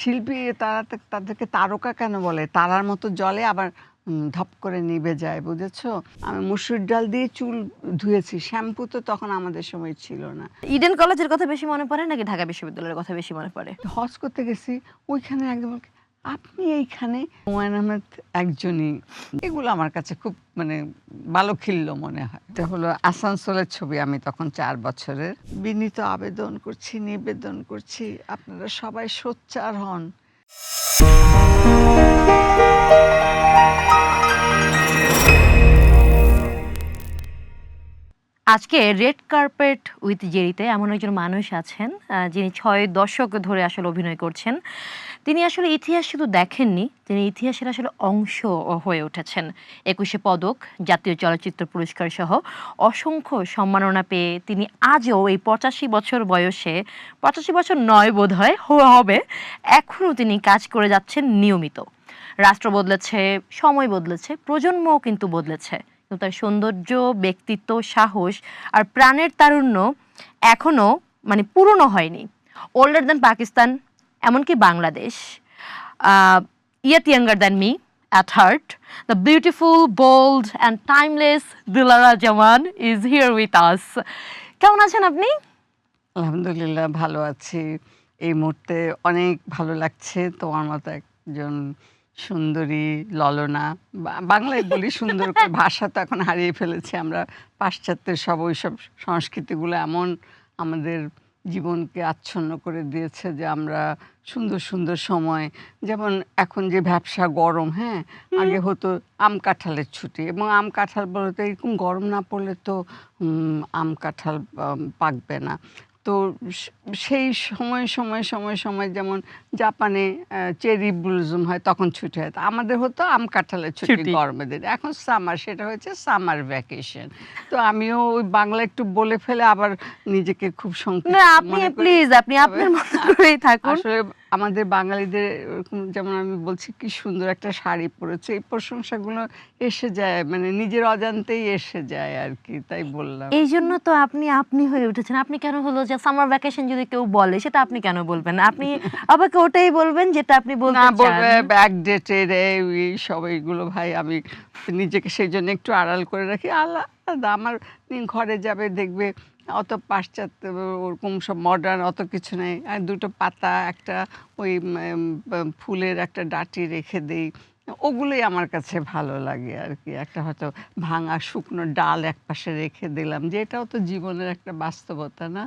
শিল্পী তাদেরকে তারকা কেন বলে? তারার মতো জ্বলে আবার ধপ করে নিভে যায়, বুঝেছো? আমি মসুর ডাল দিয়ে চুল ধুয়েছি, শ্যাম্পু তো তখন আমাদের সময় ছিল না। ইডেন কলেজের কথা বেশি মনে পড়ে নাকি ঢাকা বিশ্ববিদ্যালয়ের কথা বেশি মনে পড়ে? হজ করতে গেছি, ওইখানে একদম আপনি এইখানে, হুমায়ুন আহমেদ একজনই। এগুলো আমার কাছে খুব মানে বালখিল্য মনে হয়। এটা হলো আসানসোলের ছবি, আমি তখন 4 বছরের। বিনীত আবেদন করছি, নিবেদন করছি, আপনারা সবাই সোচ্চার হন। আজকে রেড কার্পেট উইথ জেরিতে এমন একজন মানুষ আছেন যিনি 6 দশক ধরে আসলে অভিনয় করছেন। তিনি আসলে ইতিহাস শুধু দেখেননি, তিনি ইতিহাসের আসলে অংশ হয়ে উঠেছেন। 21শে পদক, জাতীয় চলচ্চিত্র পুরস্কার সহ অসংখ্য সম্মাননা পেয়ে তিনি আজও এই 85 বছর বয়সে, 85 বছর নয় বোধহয় হবে, এখনও তিনি কাজ করে যাচ্ছেন নিয়মিত। রাষ্ট্র বদলেছে, সময় বদলেছে, প্রজন্মও কিন্তু বদলেছে, কিন্তু তার সৌন্দর্য, ব্যক্তিত্ব, সাহস আর প্রাণের তারুণ্য এখনো মানে পুরনো হয়নি। ওল্ডার দ্যান পাকিস্তান, এমনকি Bangladesh. Yet younger than me at heart, the beautiful, bold and timeless Dilara Jaman is here with us. কেমন আছেন আপনি? আলহামদুলিল্লাহ ভালো আছি। এই মুহূর্তে অনেক ভালো লাগছে তোমার মতো একজন সুন্দরী ললনা, বাংলায় বলি সুন্দর করে, ভাষা তো এখন হারিয়ে ফেলেছি আমরা। পাশ্চাত্যের সব ওইসব সংস্কৃতিগুলো এমন আমাদের জীবনকে আচ্ছন্ন করে দিয়েছে যে আমরা সুন্দর সুন্দর সময়, যেমন এখন যে ভ্যাপসা গরম, হ্যাঁ, আগে হতো আম কাঁঠালের ছুটি, এবং আম কাঁঠাল বলতে এরকম গরম না পড়লে তো আম কাঁঠাল পাকবে না। তো সেই সময় যেমন জাপানে চেরি ব্লুজম হয়, তখন ছুটি হয়। আমাদের হতো আম কাঁঠালের ছুটি গরমের দিন, এখন সামার, সেটা হয়েছে সামার ভ্যাকেশন। তো আমিও ওই বাংলা একটু বলে ফেলে আবার নিজেকে খুব সংক্ষিপ্ত মনে করি। প্লিজ আপনি আপনার মতো করেই থাকুন। আসলে আমাদের বাঙালিদের যেমন আমি বলছি কি সুন্দর একটা শাড়ি পরেছে, এই প্রশংসাগুলো এসে যায়, মানে নিজের অজান্তেই এসে যায় আর কি, তাই বললাম। এই জন্য তো আপনি হয়ে উঠেছেন। আপনি কেন হলো যে সামার ভ্যাকেশন যদি কেউ বলে সেটা আপনি কেন বলবেন? আপনি আমাকে ওটাই বলবেন যেটা আপনি বলতে চান। না বলবে ব্যাকডেটেড এই সব এইগুলো, ভাই আমি নিজেকে সেই জন্য একটু আড়াল করে রাখি। আলাদা আমার ঘরে যাবে দেখবে অত পাশ্চাত্য ওরকম সব মডার্ন অত কিছু নেই, আর দুটো পাতা, একটা ওই ফুলের একটা ডাঁটি রেখে দেই, ওগুলোই আমার কাছে ভালো লাগে আর কি। একটা হয়তো ভাঙা শুকনো ডাল একপাশে রেখে দিলাম, যে এটাও তো জীবনের একটা বাস্তবতা না?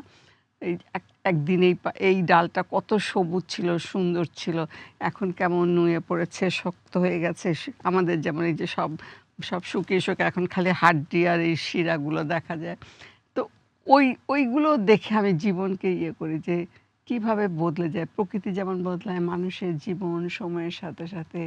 এই একদিন এই ডালটা কত সবুজ ছিল, সুন্দর ছিল, এখন কেমন নুয়ে পড়েছে, শক্ত হয়ে গেছে। আমাদের যেমন এই যে সব শুকিয়ে এখন খালি হাড্ডি আর এই শিরাগুলো দেখা যায়। তো ওইগুলো দেখে আমি জীবনকে ইয়ে করি যে কিভাবে বদলে যায় প্রকৃতি, যেমন বদলায় মানুষের জীবন সময়ের সাথে সাথে।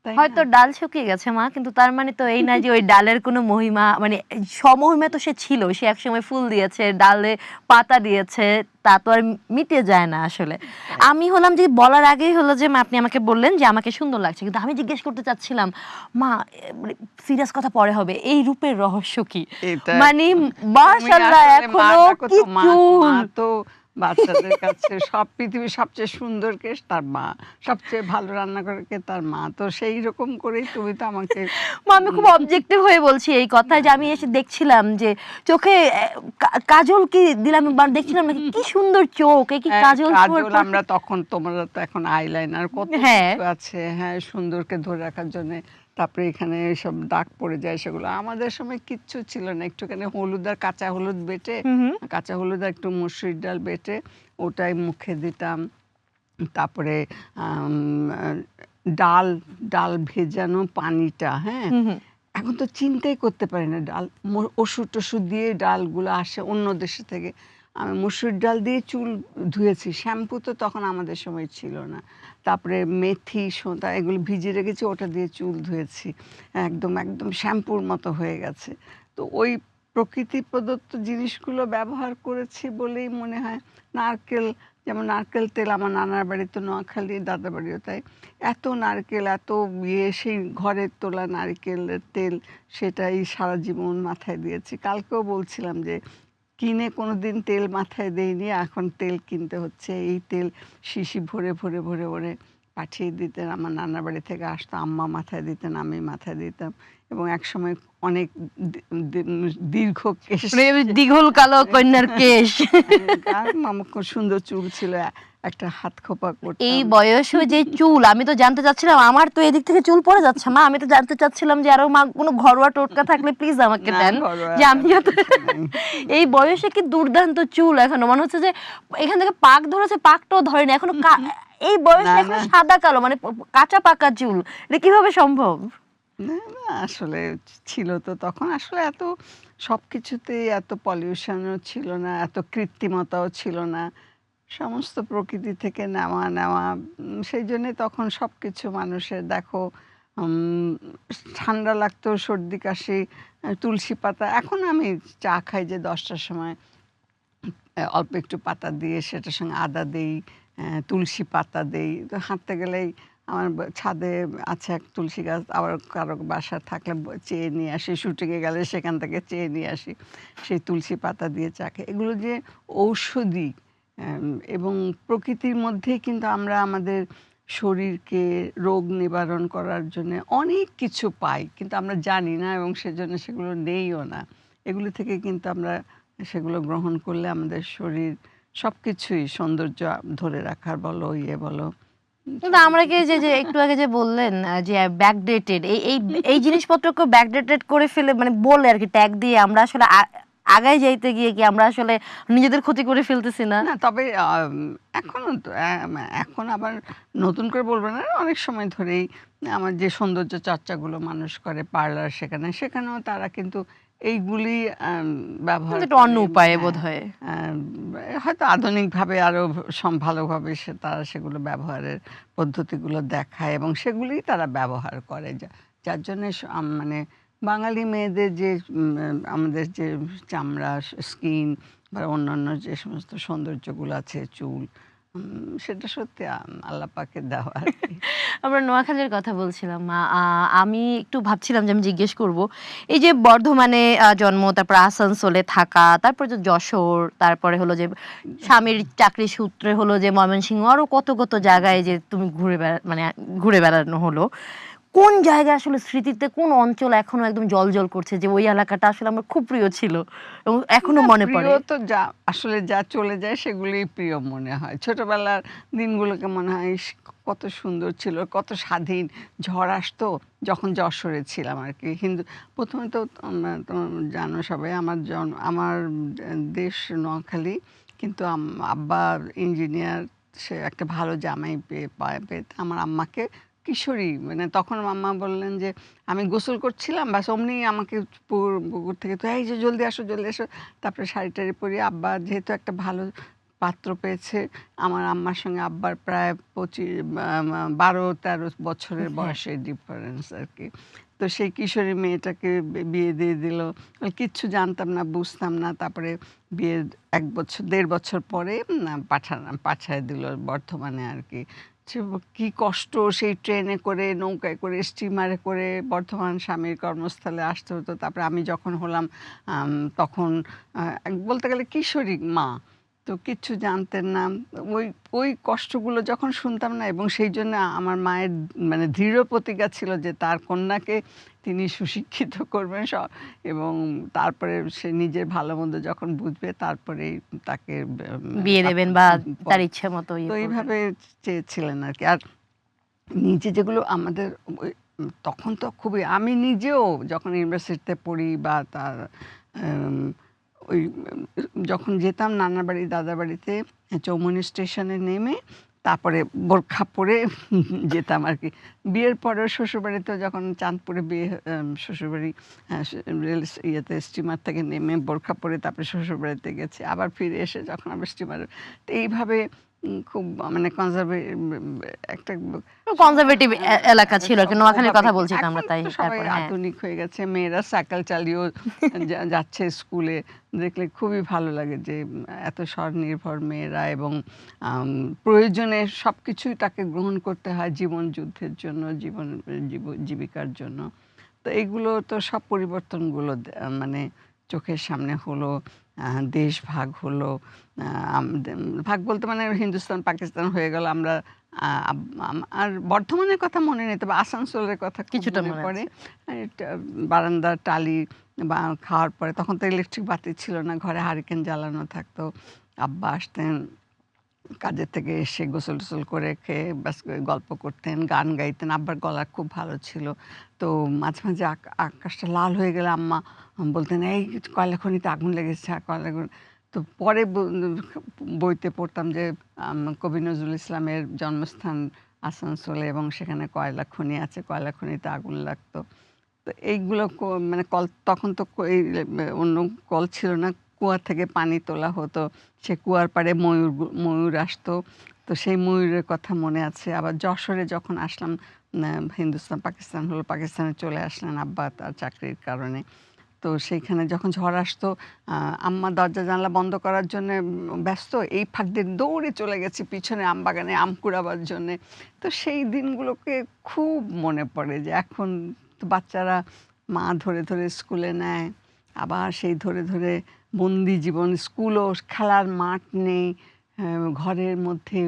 হয়তো ডাল শুকিয়ে গেছে মা, কিন্তু তার মানে তো এই না যে ওই ডালের কোনো মহিমা, মানে সমহিমা তো সে ছিল, সে একসময় ফুল দিয়েছে, ডালে পাতা দিয়েছে, তা তো আর মিটে যায় না আসলে। আমি হলাম যে বলার আগেই হলো যে মা আপনি আমাকে বললেন যে আমাকে সুন্দর লাগছে, কিন্তু আমি জিজ্ঞেস করতে চাচ্ছিলাম মা, সিরিয়াস কথা পরে হবে, এই রূপের রহস্য কি? মানে মাশাআল্লাহ, এখনো কি চুল! তো বাচ্চাদের কাছে সব পৃথিবীর সবচেয়ে সুন্দর কেশ তার মা, সবচেয়ে ভালো রান্না করে কে তার মা। তো সেই রকম করেই তুমি তো আমাকে। আমি খুব অবজেক্টিভ হয়ে বলছি এই কথা, যে আমি এসে দেখছিলাম যে চোখে কাজল কি দিলাম, দেখছিলাম নাকি কি সুন্দর চোখ, এই কি কাজল? আমরা তখন, তোমরা তো এখন আইলাইনার কত কিছু আছে, হ্যাঁ, সুন্দরকে ধরে রাখার জন্য। তারপরে এখানে সব দাগ পড়ে যায়, সেগুলো আমাদের সময় কিচ্ছু ছিল না। একটুখানি হলুদ আর কাঁচা হলুদ বেটে, কাঁচা হলুদ আর একটু মসুর ডাল বেটে ওটাই মুখে দিতাম। তারপরে ডাল ভেজানো পানিটা, হ্যাঁ, এখন তো চিন্তাই করতে পারি না। ডাল ওষুধ টষুধ দিয়ে ডালগুলো আসে অন্য দেশে থেকে। আমি মসুর ডাল দিয়ে চুল ধুয়েছি, শ্যাম্পু তো তখন আমাদের সময় ছিল না। তারপরে মেথি, সোঁতা এগুলো ভিজিয়ে রেখেছি, ওটা দিয়ে চুল ধুয়েছি, একদম একদম শ্যাম্পুর মতো হয়ে গেছে। তো ওই প্রকৃতি প্রদত্ত জিনিসগুলো ব্যবহার করেছি বলেই মনে হয়। যেমন নারকেল তেল, আমার নানার বাড়িতে নোয়াখালী, দাদা বাড়িও তাই, এত নারকেল, এত সেই ঘরের তোলা নারকেলের তেল, সেটাই সারা জীবন মাথায় দিয়েছি। কালকেও বলছিলাম যে কিনে কোনোদিন তেল মাথায় দেইনি, এখন তেল কিনতে হচ্ছে। এই তেল শিশি ভরে ভরে ভরে ভরে পাঠিয়ে দিতেন, আমার নানার বাড়ি থেকে আসতো, আম্মা মাথায় দিতেন, আমি মাথায় দিতাম। এবং একসময় অনেক দীর্ঘ কেশ, মানে দীঘল কালো কন্যার কেশ। আমার খুব সুন্দর চুল ছিল, একটা হাত খোপা এই করতাম। বয়সে যে চুল, আমি তো জানতে চাচ্ছিলাম, আমার তো এদিক থেকে চুল পড়ে যাচ্ছে মা, আমি তো জানতে চাচ্ছিলাম যে আরো মা কোনো ঘরোয়া টোটকা থাকলে প্লিজ আমাকে না, দেন, ঘরোয়া যে আমি তেমন যাতে কিছু নাই। এই বয়সে কি দুর্দান্ত চুল এখনো, মনে হচ্ছে যে এখান থেকে পাক ধরেছে, পাকটাও ধরেনি এখনো, এই বয়সে না, এখনো না, সাদা কালো, মানে কাঁচা পাকা চুল, এটা কিভাবে সম্ভব? না, না, আসলে ছিল তো তখন, আসলে এত সবকিছুতেই এত পলিউশনও ছিল না, এত কৃত্রিমতাও ছিল না। সমস্ত প্রকৃতি থেকে নেওয়া নেওয়া, সেই জন্যে তখন সবকিছু মানুষের দেখো, উম, ঠান্ডা লাগতো, সর্দি কাশি, তুলসী পাতা। এখন আমি চা খাই যে 10টার সময় অল্প একটু পাতা দিয়ে সেটার সঙ্গে আদা দেই, তুলসী পাতা দেই। তো হাঁটতে গেলেই আমার ছাদে আছে এক তুলসী গাছ, আবার কারো বাসা থাকলে চেয়ে নিয়ে আসি, শুটিংয়ে গেলে সেখান থেকে চেয়ে নিয়ে আসি, সেই তুলসী পাতা দিয়ে চা খাই। এগুলো যে ঔষধি, এবং প্রকৃতির মধ্যেই কিন্তু আমরা আমাদের শরীরকে রোগ নিবারণ করার জন্য অনেক কিছু পাই, কিন্তু আমরা জানি না এবং সেজন্য সেগুলো নেইও না। এগুলো থেকে কিন্তু আমরা সেগুলো গ্রহণ করলে আমাদের শরীর সবকিছুই, সৌন্দর্য ধরে রাখার বলো, বলো, কিন্তু সব আমরা কি যে কিছু। যে একটু আগে যে বললেন যে ব্যাকডেটেড, এই এই এই জিনিসপত্রকে ব্যাকডেটেড করে ফেলে, মানে বলে আর কি ট্যাগ দিয়ে, আমরা আসলে আগায় যাইতে গিয়ে কি আমরা আসলে নিজেদের ক্ষতি করে ফেলতেছি না? না, তবে এখনো তো এখন আবার নতুন করে বলবো না, অনেক সময় ধরেই আমার যে সৌন্দর্য চর্চাগুলো মানুষ করে পার্লার, সেখানেও তারা কিন্তু এইগুলি ব্যবহার কিন্তু একটু অন্য করে। উপায়ে হ্যাঁ, বোধহয়। আম, হয়তো আধুনিকভাবে আরো ভালোভাবে তারা সেগুলো ব্যবহারের পদ্ধতিগুলো দেখায় এবং সেগুলিই তারা ব্যবহার করে, যার জন্য মানে বাঙালি মেয়েদের যে আমাদের যে চামড়া, স্কিন বা অন্যান্য যে সমস্ত সৌন্দর্যগুলো আছে, চুল, সেটা সত্যি আল্লাহ পাকের দেওয়া আর কি। আমরা নোয়াখালীর কথা বলছিলাম মা, আমি একটু ভাবছিলাম যে আমি জিজ্ঞেস করব, এই যে বর্ধমানে জন্ম, তারপর আসানসোলে থাকা, তারপর যে যশোর, তারপরে হলো যে স্বামীর চাকরি সূত্রে হলো যে ময়মনসিংহ, আরো কত কত জায়গায় যে তুমি মানে ঘুরে বেড়ানো হলো, কোন জায়গা আসলে স্মৃতিতে, কোন অঞ্চল এখনো একদম জল করছে যে ওই এলাকাটা আসলে আমার খুব প্রিয় ছিল এবং এখনো না, মনে প্রিয় পড়ে? তো যা আসলে যা চলে যায় সেগুলোই প্রিয় মনে হয়। ছোটবেলার দিনগুলোকে মনে হয় ইস, কত সুন্দর ছিল, কত স্বাধীন। ঝড় আসতো যখন যশোরে ছিলাম আর কি। কিন্তু প্রথমে তো তোমরা জানো সবাই, আমার দেশ নোয়াখালী, কিন্তু আব্বা ইঞ্জিনিয়ার, সে একটা ভালো জামাই পেতে আমার আম্মাকে কিশোরী, মানে তখন আম্মা বললেন যে আমি গোসল করছিলাম, বাস অমনি আমাকে পুকুর থেকে, তো এই যে জলদি আসো জলদি আসো। তারপরে শাড়ি টাড়ি পরিয়ে, আব্বা যেহেতু একটা ভালো পাত্র পেয়েছে, আমার আম্মার সঙ্গে আব্বার প্রায় 12-13 বছরের হ্যাঁ। বয়সের ডিফারেন্স আর কি। তো সেই কিশোরী মেয়েটাকে বিয়ে দিয়ে দিল। কিচ্ছু জানতাম না, বুঝতাম না। তারপরে বিয়ের 1-1.5 বছর পরে পাঠায় দিল বর্ধমানে আর কি। সে কি কষ্ট, সেই ট্রেনে করে, নৌকায় করে, স্টিমারে করে বর্ধমান স্বামীর কর্মস্থলে আসতে হতো। তারপরে আমি যখন হলাম তখন বলতে গেলে কিশোরী মা, তো কিচ্ছু জানতেন না। ওই ওই কষ্টগুলো যখন শুনতাম না, এবং সেই জন্য আমার মায়ের মানে দৃঢ় প্রতিজ্ঞা ছিল যে তার কন্যাকে তিনি সুশিক্ষিত করবেন এবং তারপরে সে নিজের ভালো মন্দ যখন বুঝবে তারপরেই তাকে বিয়ে দেবেন বা তার পর- ইচ্ছে মতো তো ইয়ে করবেন। এইভাবে চেয়েছিলেন আর কি। আর নিজে যেগুলো আমাদের তখন তো খুবই, আমি নিজেও যখন ইউনিভার্সিটিতে পড়ি বা তার ওই যখন যেতাম নানার বাড়ি দাদার বাড়িতে, চৌমনি স্টেশনে নেমে তারপরে বোরখা পরে যেতাম আর কি। বিয়ের পরেও শ্বশুরবাড়িতেও যখন চাঁদপুরে বিয়ে, শ্বশুরবাড়ি রেল ইয়েতে স্টিমার থেকে নেমে বোরখা পরে তারপরে শ্বশুরবাড়িতে গেছি, আবার ফিরে এসে যখন আবার স্টিমার, তো এইভাবে খুব মানে একটা কনজারভেটিভ এলাকা ছিল আর কি, নোয়াখালীর ওভাবে কথা কি। বলছি তো আমরা, এখন তাই তো সবাই তারপরে হ্যাঁ। আধুনিক হয়ে গেছে, মেয়েরা সাইকেল চালিয়েও যাচ্ছে স্কুলে, দেখলে খুবই ভালো লাগে যে এত স্বনির্ভর মেয়েরা, এবং প্রয়োজনে সবকিছুই তাকে গ্রহণ করতে হয় জীবন যুদ্ধের জন্য, জীবিকার জন্য। তো এইগুলো তো সব পরিবর্তনগুলো মানে চোখের সামনে হলো। দেশ ভাগ হলো, ভাগ বলতে মানে হিন্দুস্তান পাকিস্তান হয়ে গেল। আমরা আর বর্ধমানের কথা মনে নেই, তবে আসানসোলের কথা খুব কিছুটা মনে মনে পড়ে। আছে। বারান্দার টালি বা খাওয়ার পরে, তখন তো ইলেকট্রিক বাতি ছিল না, ঘরে হারিকেন জ্বালানো থাকতো। আব্বা আসতেন কাজের থেকে এসে গোসল টোসল করে খেয়ে ব্যাস গল্প করতেন, গান গাইতেন। আব্বার গলা খুব ভালো ছিল। তো মাঝে মাঝে আকাশটা লাল হয়ে গেলে আম্মা বলতেন, এই কয়লা খনিতে আগুন লেগেছে, কয়লা খনি। তো পরে বইতে পড়তাম যে কবি নজরুল ইসলামের জন্মস্থান আসানসোলে এবং সেখানে কয়লা খনি আছে, কয়লা খনিতে আগুন লাগতো। তো এইগুলো মানে কল, তখন তো এই অন্য কল ছিল না, কুয়া থেকে পানি তোলা হতো। সে কুয়ার পাড়ে ময়ূর আসতো। তো সেই ময়ূরের কথা মনে আছে। আবার যশোরে যখন আসলাম, হিন্দুস্তান পাকিস্তান হলো, পাকিস্তানে চলে আসলেন আব্বা তার চাকরির কারণে। তো সেইখানে যখন ঝড় আসতো, আম্মা দরজা জানলা বন্ধ করার জন্য ব্যস্ত, এই ফাঁক দিয়ে দৌড়ে চলে গেছি পিছনে আম বাগানে আম কুড়াবার জন্যে। তো সেই দিনগুলোকে খুব মনে পড়ে যে এখন তো বাচ্চারা মা ধরে ধরে স্কুলে নেয়, আবার সেই ধরে ধরে বন্দি জীবন, স্কুলও, খেলার মাঠ নেই, ঘরের মধ্যে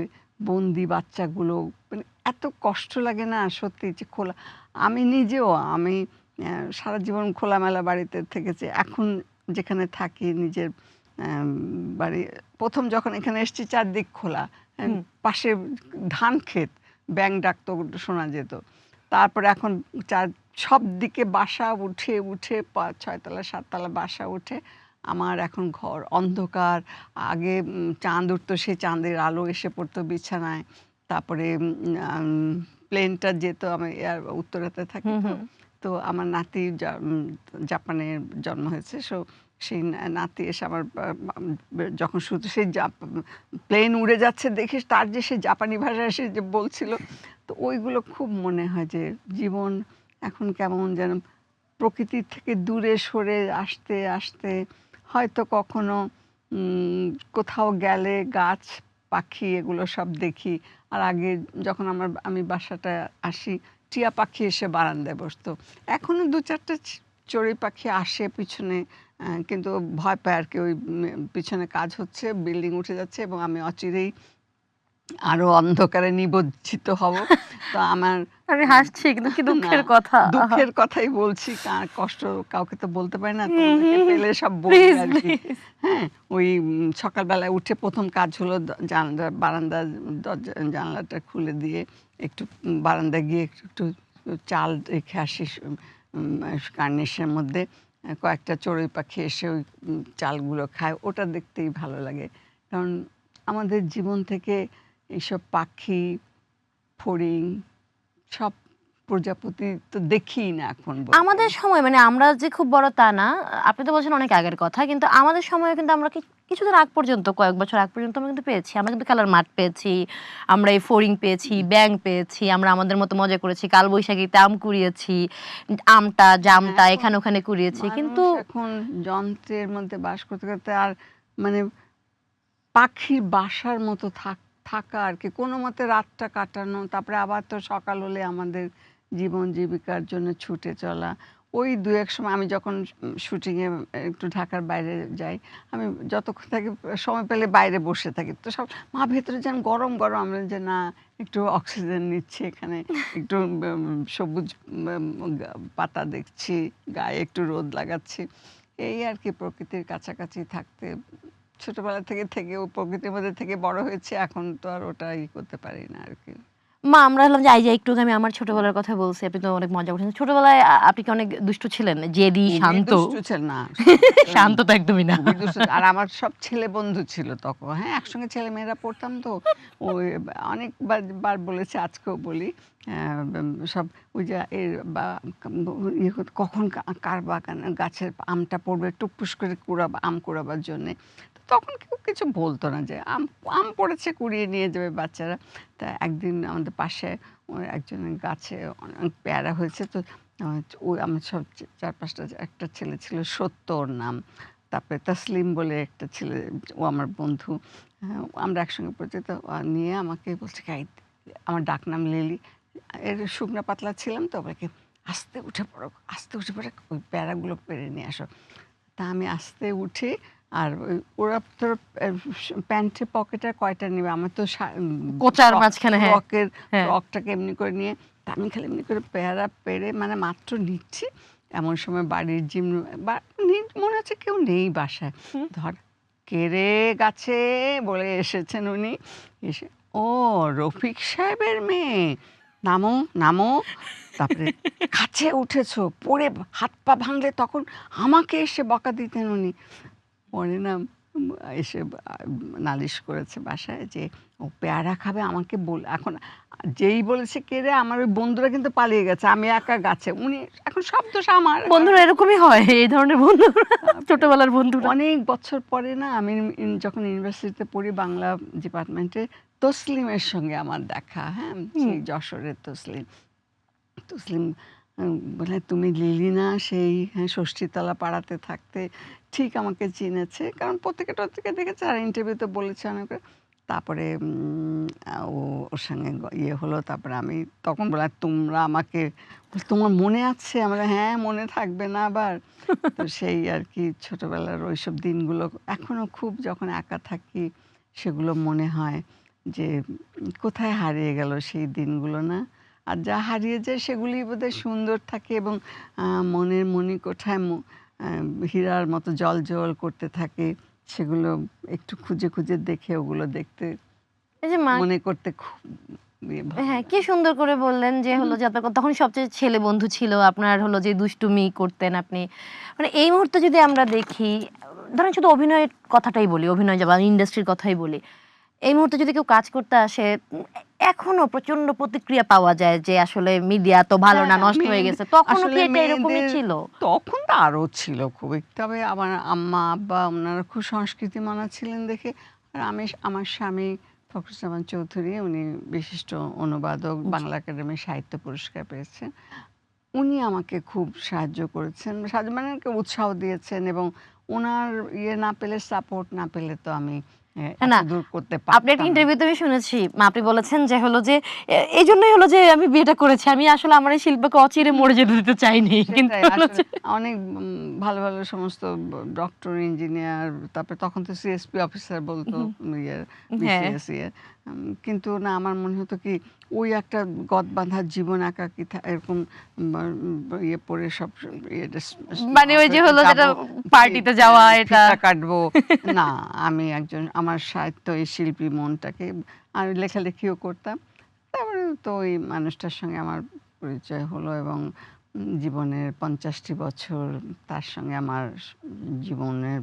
বন্দি বাচ্চাগুলো, মানে এত কষ্ট লাগে না সত্যি যে খোলা। আমি নিজেও সারা জীবন খোলামেলা বাড়িতে থেকেছি। এখন যেখানে থাকি নিজের বাড়ি, প্রথম যখন এখানে এসেছি চারদিক খোলা, পাশে ধান ক্ষেত, ব্যাঙ ডাকতো শোনা যেত। তারপরে এখন সব দিকে বাসা উঠে উঠে 6 তলা 7 তলা বাসা উঠে আমার এখন ঘর অন্ধকার। আগে চাঁদ উঠতো, সেই চাঁদের আলো এসে পড়তো বিছানায়। তারপরে প্লেনটা যেত, আমি উত্তরাতে থাকি। তো তো আমার নাতি জাপানে জন্ম হয়েছে। সেই নাতি এসে আমার যখন শুধু সেই প্লেন উড়ে যাচ্ছে দেখে তার যে সেই জাপানি ভাষায় সে যে বলছিল, তো ওইগুলো খুব মনে হয় যে জীবন এখন কেমন যেন প্রকৃতির থেকে দূরে সরে আসতে আসতে। হয়তো কখনো কোথাও গেলে গাছ পাখি এগুলো সব দেখি। আর আগে যখন আমি বাসাটা আসি, টিয়া পাখি এসে বারান্দায় বসতো। এখনো 2-4টা চড়ুই পাখি আসে পিছনে, কিন্তু ভয় পায় আর কি। ওই পিছনে কাজ হচ্ছে, বিল্ডিং উঠে যাচ্ছে এবং আমি অচিরেই আরো অন্ধকারে নিমজ্জিত হব। তো আমার আমি হাসছি কিন্তু কি না, দুঃখের কথা। আহা! দুঃখের কথাই বলছি। কষ্ট কাউকে তো বলতে পারি না। হুম, তোমাদেরকে হুম। পেলে সব বলি প্লিজ, আরকি। প্লিজ। হ্যাঁ, ওই সকালবেলায় উঠে ১ম কাজ হলো বারান্দার দরজা জানালাটা খুলে দিয়ে একটু বারান্দায় গিয়ে একটু চাল রেখে আসি কার্নিশের মধ্যে। কয়েকটা চড়ুই পাখি এসে ওই চালগুলো খায়। ওটা দেখতেই ভালো লাগে। কারণ আমাদের জীবন থেকে এইসব পাখি, ফড়িং, সব প্রজাপতি তো দেখিই না এখন বলতে আমাদের গেলে। সময় মানে আমরা যে খুব বড় তা না। আপনি তো বলছেন অনেক আগের কথা। কিন্তু আমাদের সময়ে কিন্তু আমরা কিছুদিন আগ পর্যন্ত, কয়েক বছর আগ পর্যন্ত আমরা কিন্তু পেয়েছি। আমরা কিন্তু খেলার মাঠ পেয়েছি। আমরা এই ফড়িং পেয়েছি, ব্যাঙ পেয়েছি। আমরা আমাদের মতো মজা করেছি। কালবৈশাখীতে আম কুড়িয়েছি। আমটা, জামটা এখন এখানে ওখানে কুড়িয়েছি। কিন্তু মানুষ এখন যন্ত্রের মধ্যে বাস করতে করতে আর মানে পাখির বাসার মতো থাকা আর কি, কোনো মতে রাতটা কাটানো, তারপরে আবার তো সকাল হলে আমাদের জীবন জীবিকার জন্য ছুটে চলা। ওই দু এক সময় আমি যখন শুটিংয়ে একটু ঢাকার বাইরে যাই, আমি যতক্ষণ থাকি সময় পেলে বাইরে বসে থাকি। তো সব মা ভেতরে যেন গরম গরম, আমরা যে না একটু অক্সিজেন নিচ্ছি এখানে, একটু সবুজ পাতা দেখছি, গায়ে একটু রোদ লাগাচ্ছি, এই আর কি। প্রকৃতির কাছাকাছি থাকতে ছোটবেলা থেকে থেকে ও প্রকৃতির মধ্যে থেকে বড় হয়েছে, এখন তো আর ওটা করতে পারি না আর কি। মা আমরা হলাম যে এই যে একটু আমি আমার ছোটবেলার কথা বলছি। আপনি তো অনেক মজা করছেন। ছোটবেলায় আপনি কি অনেক দুষ্টু ছিলেন? জেদি, খুবই শান্ত? দুষ্টু ছিল না, শান্ত তো একদমই না। খুবই দুষ্টু। আর আমার সব ছেলে বন্ধু ছিল তখন। হ্যাঁ, একসঙ্গে ছেলে মেয়েরা পড়তাম তো। ওই অনেকবার বলেছি, আজকেও বলি। সব ওই যে এর বা ইয়ে কখন কার বাগান গাছের আমটা পড়বে টুকটুস করে আম কুড়াবার জন্যে। তখন কেউ কিছু বলতো না যে আম আম পড়েছে কুড়িয়ে নিয়ে যাবে বাচ্চারা। তা একদিন আমাদের পাশে একজনের গাছে অনেক পেয়ারা হয়েছে। তো ওই আমার সব 4-5টা একটা ছেলে ছিল, সত্য ওর নাম। তারপরে তাসলিম বলে একটা ছেলে, ও আমার বন্ধু। হ্যাঁ, আমরা একসঙ্গে পরিচিত। নিয়ে আমাকে বলছে, আমার ডাকনাম লিলি। এর শুকনা পাতলা ছিলাম তো, বলে কি আস্তে উঠে পড়ো, আস্তে উঠে পড়ে ওই পেয়ারাগুলো পেড়ে নিয়ে আসো। তা আমি আস্তে উঠে আর ওরা তো প্যান্টের পকেটে কয়টা নেবে, আমার তো কোচার মাঝখানে, হ্যাঁ হ্যাঁ ফ্রকটাকে এমনি করে নিয়ে আমি খালি এমনি করে পেয়ারা পেরে মানে মাত্র নিচ্ছি, এমন সময় বাড়ির জিম মনে হচ্ছে কেউ নেই বাসায়, ধর কেড়ে গাছে বলে এসেছেন উনি, এসে ও রফিক সাহেবের মেয়ে, নামো নামো, তারপরে কাছে উঠেছো, পড়ে হাত পা ভাঙলে তখন আমাকে এসে বকা দিতেন উনি। পরে না এসে নালিশ করেছে বাসায় যে ও পেয়ারা খাবে, আমাকে এখন যেই বলেছে কেড়ে, আমার ওই বন্ধুরা কিন্তু পালিয়ে গেছে, আমি একা গাছে, উনি এখন সব দোষ আমার। বন্ধুরা এরকমই হয়, এই ধরনের বন্ধু ছোটবেলার বন্ধু। অনেক বছর পরে না আমি যখন ইউনিভার্সিটিতে পড়ি বাংলা ডিপার্টমেন্টে, তসলিমের সঙ্গে আমার দেখা, হ্যাঁ সেই যশোরের তসলিম, তসলিম বলে তুমি লিলি না, সেই হ্যাঁ ষষ্ঠীতলা পাড়াতে থাকতে, ঠিক আমাকে চিনেছে, কারণ পত্রিকা দেখেছে আর ইন্টারভিউতে বলেছে অনেক। তারপরে ওর সঙ্গে ইয়ে হলো, তারপরে আমি তখন বললাম তোমরা আমাকে, তোমার মনে আছে? আমরা হ্যাঁ মনে থাকবে না আবার। তো সেই আর কি ছোটবেলার ওইসব দিনগুলো এখনো খুব যখন একা থাকি সেগুলো মনে হয় যে কোথায় হারিয়ে গেল সেই দিনগুলো, না? আর যা হারিয়ে যায় সেগুলি বোধহয় সুন্দর থাকে এবং মনের মণিকোঠায় হীরার মতো জল জল করতে থাকে, সেগুলো একটু খুঁজে খুঁজে দেখে ওগুলো দেখতে এই যে মনে করতে খুব হ্যাঁ, কি সুন্দর করে বললেন যে হলো যে আপনার তখন সবচেয়ে ছেলে বন্ধু ছিল, আপনার হলো যে দুষ্টুমি করতেন আপনি, মানে এই মুহূর্তে যদি আমরা দেখি, ধরেন শুধু অভিনয়ের কথাটাই বলি, অভিনয় বা ইন্ডাস্ট্রির কথাই বলি, এই মুহূর্তে যদি কেউ কাজ করতে আসে, এখনো প্রচন্ড প্রতিক্রিয়া পাওয়া যায় যে আসলে মিডিয়া তো ভালো না, নষ্ট হয়ে গেছে, তখনও কি এটা এরকমই ছিল? তখন তো আরো ছিল খুব, তবে আমার আম্মা আব্বা ওনারা খুব সংস্কৃতি মানা ছিলেন দেখে, আর আমার স্বামী ফখরুজ্জামান চৌধুরী, উনি বিশিষ্ট অনুবাদক, বাংলা একাডেমি সাহিত্য পুরস্কার পেয়েছেন, উনি আমাকে খুব সাহায্য করেছেন, সাহায্য মানে উৎসাহ দিয়েছেন, এবং ওনার ইয়ে না পেলে, সাপোর্ট না পেলে তো আমি না, দূর করতে আপনি একটা পারতাম না। ইন্টারভিউতে আমি শুনেছি আপনি বলেছেন যে হলো যে এই জন্যই হলো যে আমি বিয়েটা করেছি, আমি আসলে আমার এই শিল্পকে অচিরে মরে যেতে দিতে চাইনি, কিন্তু সেটাই আসলে অনেক ভালো ভালো সমস্ত ডক্টর, ইঞ্জিনিয়ার, তারপরে তখন তো সিএসপি অফিসার বলতো, ইয়ে হ্যাঁ বিসিএস ইয়ে, কিন্তু না আমার মনে হতো কি ওই একটা গদ বাঁধা জীবন, একাকি এরকম ইয়ে পরে সব মানে ওই যে হলো যেটা পার্টিতে যাওয়া, এটা কাটবো না, আমি একজন আমার সাহিত্য এই শিল্পী মনটাকে, আমি লেখালেখিও করতাম, তারপরে তো ওই মানুষটার সঙ্গে আমার পরিচয় হলো, এবং জীবনের 50টি বছর তার সঙ্গে আমার জীবনের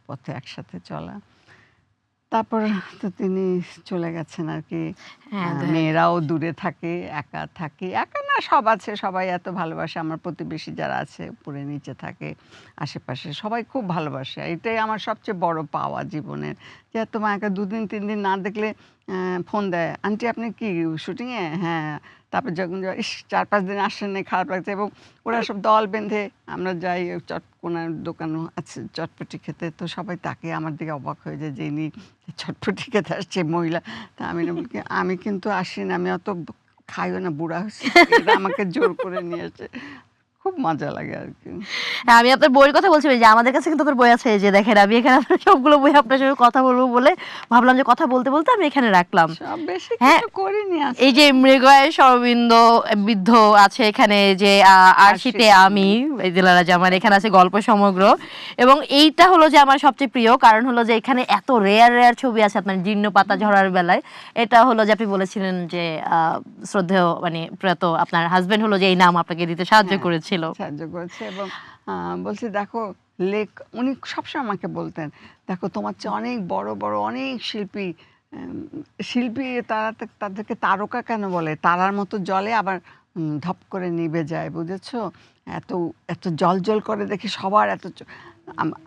পথে একসাথে চলা। তারপর তো তিনি চলে গেছেন আর কি, মেয়েরাও দূরে থাকে, একা থাকে, একা না সব আছে, সবাই এত ভালোবাসে, আমার প্রতিবেশী যারা আছে উপরে নিচে থাকে আশেপাশে সবাই খুব ভালোবাসে, এটাই আমার সবচেয়ে বড় পাওয়া জীবনের, যে তোমার একা 2 দিন 3 দিন না দেখলে ফোন দেয়, আন্টি আপনি কি শুটিংয়ে? হ্যাঁ, তারপর যখন 4-5 দিন আসেন নাই, খারাপ লাগছে, এবং ওরা সব দল বেঁধে আমরা যাই চটকোনার দোকান আছে চটপটি খেতে, তো সবাই তাকে আমার দিকে অবাক হয়ে যায় যে ইনি চটপটি খেতে আসছে মহিলা, তা আমি না বলি আমি কিন্তু আসি না, আমি অত খাইও না, বুড়া হয়েছে, আমাকে জোর করে নিয়ে আসে, খুব মজা লাগে আর কি। আমি আপনার বইয়ের কথা বলছি, যে আমাদের কাছে কিন্তু আপনার বই আছে, যে দেখেন আমি এখানে সবগুলো বই আপনার সঙ্গে কথা বলবো বলে ভাবলাম যে কথা বলতে বলতে আমি এখানে রাখলাম। হ্যাঁ, করিনি, এই যে মৃগয় শরবিন্দ বৃদ্ধ আছে এখানে, যে আরশিতে আমি, এই দিলারা জামান, এখানে আছে গল্প সমগ্র, এবং এইটা হলো যে আমার সবচেয়ে প্রিয়, কারণ হলো যে এখানে এত রেয়ার ছবি আছে আপনার জীর্ণ পাতা ঝরার বেলায়, এটা হলো যে আপনি বলেছিলেন যে শ্রদ্ধেয় মানে প্রয়াত আপনার হাজবেন্ড হলো যে এই নাম আপনাকে দিতে সাহায্য করেছিল, এবং বলছি দেখো লেখ, উনি সবসময় আমাকে বলতেন দেখো তোমার চেয়ে অনেক বড় বড় অনেক শিল্পী, তাদেরকে তারকা কেন বলে, তারার মতো জলে আবার ধপ করে নিভে যায়, বুঝেছো, এত এত জল জল করে দেখে সবার এত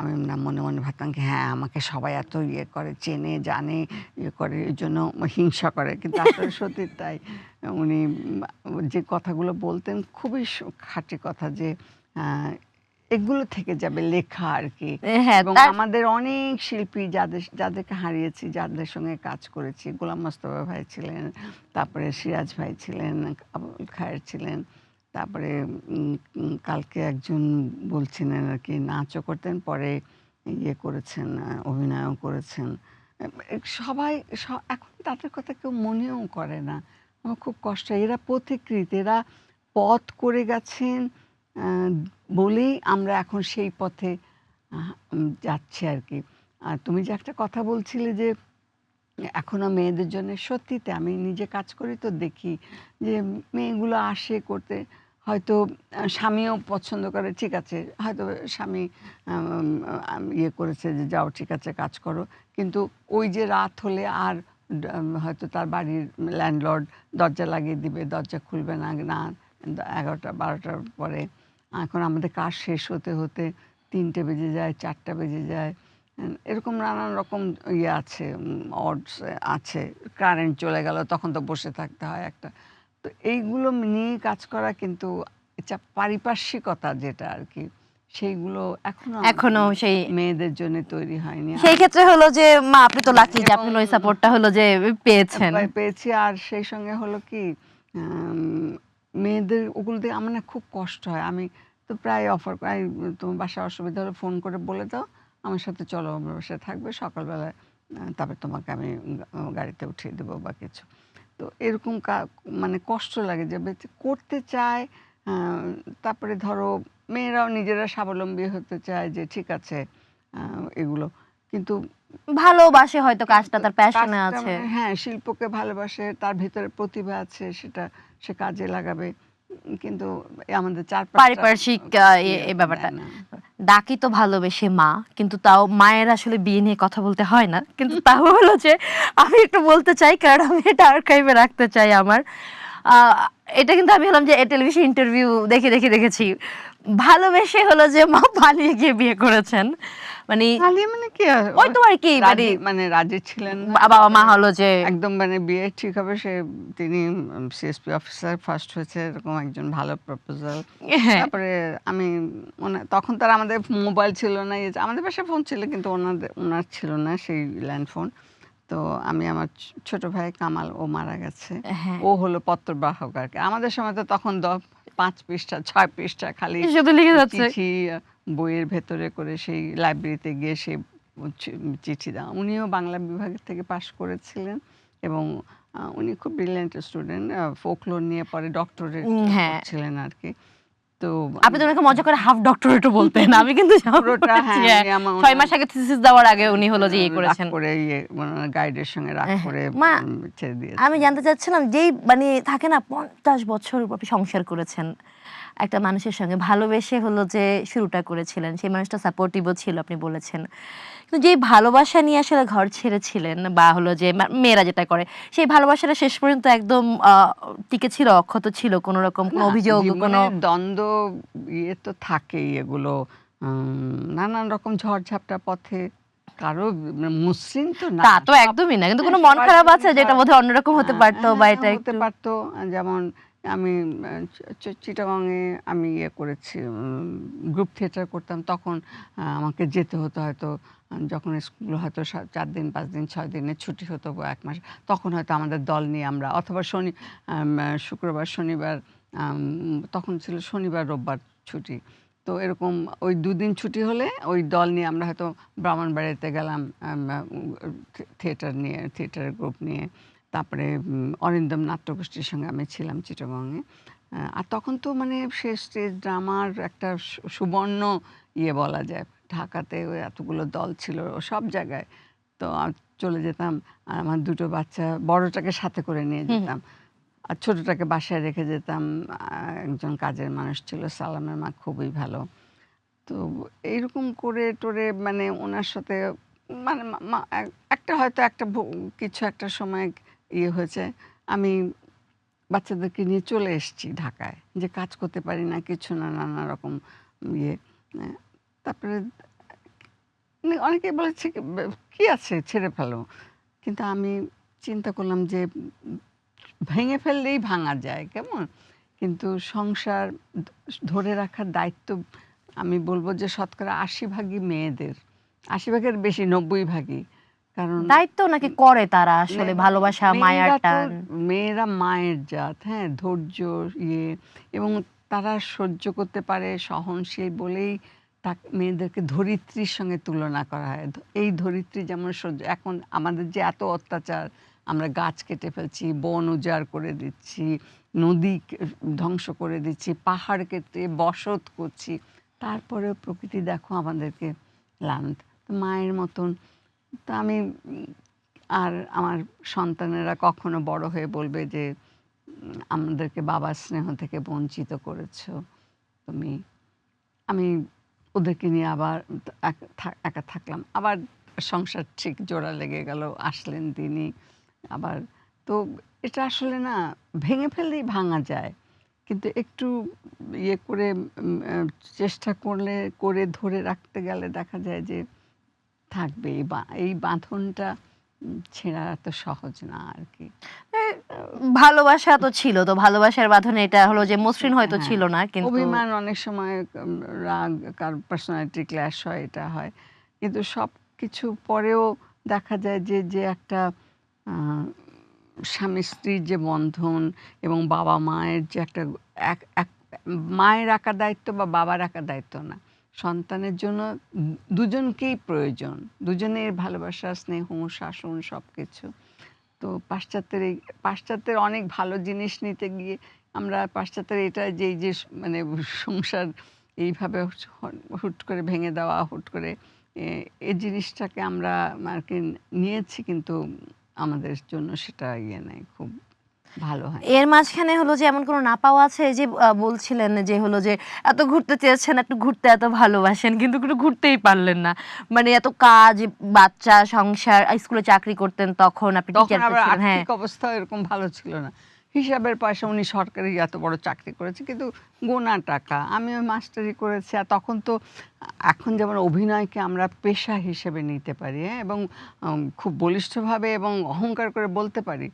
আমি না মনে মনে ভাবতাম কি হ্যাঁ আমাকে সবাই এত ইয়ে করে, চেনে জানে, ইয়ে করে, এই জন্য হিংসা করে, কিন্তু আসলে সত্যি তাই, উনি যে কথাগুলো বলতেন খুবই খাঁটি কথা, যে এগুলো থেকে যাবে লেখা আর কি, এবং আমাদের অনেক শিল্পী যাদেরকে হারিয়েছি, যাদের সঙ্গে কাজ করেছি, গোলাম মোস্তফা ভাই ছিলেন, তারপরে সিরাজ ভাই ছিলেন, আবুল খায়ের ছিলেন, তারপরে কালকে একজন বলছিলেন আর কি নাচও করতেন, পরে ইয়ে করেছেন, অভিনয়ও করেছেন। সবাই এখন তাদের কথা কেউ মনেও করে না। আমার খুব কষ্ট হয়। এরা পথিকৃৎ, এরা পথ করে গেছেন আ বলেই আমরা এখন সেই পথে যাচ্ছি আরকি। আর তুমি যে একটা কথা বলছিলে যে এখনো মেয়েদের জন্য, সত্যিতে আমি নিজে কাজ করি তো দেখি যে মেয়েগুলো আসে করতে, হয়তো স্বামীও পছন্দ করে, ঠিক আছে, হয়তো স্বামী ইয়ে করেছে যে যাও ঠিক আছে কাজ করো, কিন্তু ওই যে রাত হলে আর হয়তো তার বাড়ির ল্যান্ডলর্ড দরজা লাগিয়ে দিবে, দরজা খুলবে না, না 11টা 12টার পরে। এখন আমাদের কাজ শেষ হতে হতে 3টে বেজে যায়, 4টা বেজে যায়। এরকম নানান রকম ইয়ে আছে, odds আছে। কারেন্ট চলে গেল তখন তো বসে থাকতে হয় একটা। তো এইগুলো নিয়ে কাজ করা কিন্তু এটা পারিপার্শ্বিকতা যেটা আরকি, সেইগুলো এখনো এখনো সেই মেয়েদের জন্য তৈরি হয়নি। সেই ক্ষেত্রে হলো যে মা আপনি তো লাকি যে এবং আপনি ওই সাপোর্টটা হলো যে পেয়েছেন। পেয়েছি। আর সেই সঙ্গে হলো কি, মেয়েদের ওগুলো দিয়ে আমার না খুব কষ্ট হয়। আমি তো প্রায় অফার করি, তোমার বাসায় অসুবিধা হলে ফোন করে বলে দাও, আমার সাথে চলো, আমার বাসায় থাকবে সকালবেলায়, তারপরে তোমাকে আমি গাড়িতে উঠিয়ে দেবো বা কিছু। তো এরকম মানে কষ্ট লাগে যে করতে চায়। আ তারপরে ধরো মেয়েরাও নিজেরা স্বাবলম্বী হতে চায় যে ঠিক আছে আ এগুলো। কিন্তু ভালোবাসে হয়তো কাজটা, তার প্যাশনে কাজটা আছে। মানে হ্যাঁ, শিল্পকে ভালোবাসে, তার ভেতরে প্রতিভা আছে, সেটা সে কাজে লাগাবে। কিন্তু আমাদের ৪-৫টা পারিপার্শ্বিক ইয়ে এই ব্যাপারটা। দেয় না। ডাকি তো ভালোবেসে মা, কিন্তু তাও মায়ের আসলে বিয়ে নিয়ে কথা বলতে হয় না। কিন্তু তাও হলো যে আমি একটু বলতে চাই, কারণ আমি এটা আর্কাইভে রাখতে চাই আমার। আ এটা কিন্তু আমি হলাম যে টেলিভিশন ইন্টারভিউ দেখেছি। ভালোবেসে হলো যে মা পালিয়ে গিয়ে বিয়ে করেছেন। মানে পালিয়ে মানে কি ওই তো আরকি মানে রাজি, মানে রাজি ছিলেন না। বাবা মা হলো যে একদম মানে বিয়ে ঠিক হবে, তিনি সিএসপি অফিসার ফার্স্ট হয়েছে, এরকম একজন ভালো প্রপোজাল। হ্যাঁ, তারপরে আমি তখন তো আর আমাদের মোবাইল ছিল না, আমাদের বাসায় ফোন ছিল কিন্তু ওনার ছিল না সেই ল্যান্ড ফোন। তো আমি আমার ছোট ভাই কামাল, ও মারা গেছে। হ্যাঁ, ও হলো পত্রবাহক আরকি। আমাদের সময় তো তখন 5 পৃষ্ঠা 6 পৃষ্ঠা খালি শুধু লিখে যাচ্ছে। চিঠি, বইয়ের ভেতরে করে সেই লাইব্রেরিতে গিয়ে সেই চি চিঠি দেওয়া। উনিও বাংলা বিভাগের থেকে পাশ করেছিলেন এবং উনি খুব ব্রিলিয়ান্ট স্টুডেন্ট। ফোকলোর নিয়ে পরে ডক্টরেট হ্যাঁ। করছিলেন আরকি। তো আপনি তো ওনাকে মজা করে হাফ ডক্টরেটও বলতেন। আমি কিন্তু পুরোটা পড়েছি, হ্যাঁ, হ্যাঁ। আমি আমার ৬ মাস আগে থিসিস দেওয়ার আগে উনি হলো যে রাগ করেছেন। করে ওনার গাইডের সঙ্গে রাগ হ্যাঁ। করে মা, ছেড়ে আমি দিয়েছেন। জানতে চাচ্ছিলাম যেই মানে থাকে না ৫০ বছর আপনি সংসার করেছেন একটা মানুষের সঙ্গে, ভালোবেসে হলো যে শুরুটা করেছিলেন, সেই মানুষটা সাপোর্টিভও ছিল আপনি বলেছেন। কিন্তু যেই ভালোবাসা নিয়ে আসলে ঘর ছেড়েছিলেন বা হলো যে মেয়েরা যেটা করে, সেই ভালোবাসাটা শেষ পর্যন্ত একদম টিকে ছিল, অক্ষত ছিল, কোনো রকম কোনো না, অভিযোগ কোনো জীবনের দ্বন্দ্ব তো থাকেই এগুলো। নানান রকম ঝড়-ঝাপটা পথে, কারো মসৃণ তো না। তা তো একদমই না। কিন্তু কোনো মন সবার খারাপ আছে জীবনে যেটা বোধহয় অন্যরকম হতে পারতো বা হ্যাঁ, এটা হতে একটু পারতো। যেমন আমি চিটাগংয়ে আমি করেছি, গ্রুপ থিয়েটার করতাম। তখন আমাকে যেতে হতো হয়তো, যখন স্কুল হয়তো ৪ দিন, ৫ দিন, ৬ দিনের ছুটি হতো বা ১ মাস, তখন হয়তো আমাদের দল নিয়ে আমরা, অথবা শুক্রবার, শনিবার, তখন ছিল শনিবার, রোববার ছুটি। তো এরকম ওই ২ দিন ছুটি হলে ওই দল নিয়ে আমরা হয়তো ব্রাহ্মণবাড়িয়াতে গেলাম, থিয়েটারের গ্রুপ নিয়ে। তারপরে অরিন্দম নাট্যগোষ্ঠীর সঙ্গে আমি ছিলাম চিটাগংয়ে। আর তখন তো মানে সে স্টেজ ড্রামার একটা সুবর্ণ বলা যায়। ঢাকাতে ওই এতগুলো দল ছিল সব জায়গায়। তো চলে যেতাম। আর আমার ২ টো বাচ্চা, বড়টাকে সাথে করে নিয়ে হুম, যেতাম। আর ছোটটাকে বাসায় রেখে যেতাম। একজন কাজের মানুষ ছিল, সালামের মা খুবই ভালো। তো এইরকম করে টরে মানে উনার সাথে মানে একটা হয়তো একটা কিছু একটা সময় হয়েছে। আমি বাচ্চাদেরকে নিয়ে চলে এসেছি ঢাকায়, যে কাজ করতে পারি না, কিছু না, নানা রকম ইয়ে। আ তারপরে অনেকেই বলেছে কি আছে ছেড়ে ফেলো। কিন্তু আমি চিন্তা করলাম যে ভেঙে ফেললেই ভাঙা যায়, কেমন? কিন্তু সংসার ধরে রাখার দায়িত্ব আমি বলব যে শতকরা ৮০ ভাগই মেয়েদের। ৮০ ভাগের বেশি, ৯০ ভাগই। কারণ দায়িত্ব নাকি করে তারা আসলে ভালোবাসা, মায়ার মেয়েরা তো, টান। মেয়েরা মায়ের জাত, হ্যাঁ? ধৈর্য এবং তারা সহ্য করতে পারে, সহনশীল বলেই মেয়েদেরকে ধরিত্রীর সঙ্গে তুলনা করা হয়। এই ধরিত্রী যেমন এখন আমাদের যে এত অত্যাচার, আমরা গাছ কেটে ফেলছি, বন উজাড় করে দিচ্ছি, নদী ধ্বংস করে দিচ্ছি, পাহাড় কেটে বসত করছি, তারপরেও প্রকৃতি দেখো আমাদেরকে লানত। তো মায়ের মতন তো আমি আর আমার সন্তানেরা কখনো বড় হয়ে বলবে যে আমাদেরকে বাবার স্নেহ থেকে বঞ্চিত করেছো তুমি। আমি ওদেরকে নিয়ে আবার একা থাকলাম, আবার সংসার ঠিক জোড়া লেগে গেল, আসলেন তিনি আবার। তো এটা আসলে না ভেঙে ফেললেই ভাঙা যায়, কিন্তু একটু ইয়ে করে চেষ্টা করে ধরে রাখতে গেলে দেখা যায় যে থাকবে। এই বাঁধনটা ছেঁড়া এত সহজ না আর কি। এ, ভালোবাসা তো ছিল, তো ভালোবাসার বাঁধনে এটা হলো যে মসৃণ হয়তো হ্যাঁ, ছিল না, কিন্তু অভিমান অনেক সময়, রাগ, কার পার্সোনালিটি ক্ল্যাশ হয়, এটা হয়। কিন্তু সব কিছু পরেও দেখা যায় যে যে একটা আহ, স্বামী স্ত্রীর যে বন্ধন এবং বাবা মায়ের যে একটা মায়ের একা দায়িত্ব বা বাবার একা দায়িত্ব না, সন্তানের জন্য দুজনকেই প্রয়োজন, দুজনের ভালোবাসা, স্নেহ, শাসন সব কিছু। তো পাশ্চাত্যের অনেক ভালো জিনিস নিতে গিয়ে আমরা পাশ্চাত্যের এটা যে এই যে মানে সংসার এইভাবে হুট করে ভেঙে দেওয়া, হুট করে এই জিনিসটাকে আমরা আর কি নিয়েছি, কিন্তু আমাদের জন্য সেটা ইয়ে নেই, খুব ভালো হয়। এর মাঝখানে হলো যে এমন কোনো না পাওয়া আছে যে বলছিলেন যে হলো যে এত ঘুরতে চেয়েছেন, একটু ঘুরতে এত ভালোবাসেন, কিন্তু একটু ঘুরতেই পারলেন না, মানে এত কাজ, বাচ্চা, সংসার, স্কুলে চাকরি করতেন, তখন আপনি তখন টিচার তো আবার ছিলেন, হ্যাঁ। আর্থিক অবস্থা এরকম ভালো ছিল না, হিসাবের পয়সা, উনি সরকারি এত বড় চাকরি করেছে কিন্তু গোনা টাকা, আমিও মাস্টারি করেছি। আর তখন তো এখন যেমন অভিনয়কে আমরা পেশা হিসেবে নিতে পারি, হ্যাঁ, এবং খুব বলিষ্ঠভাবে এবং অহংকার করে বলতে পারি,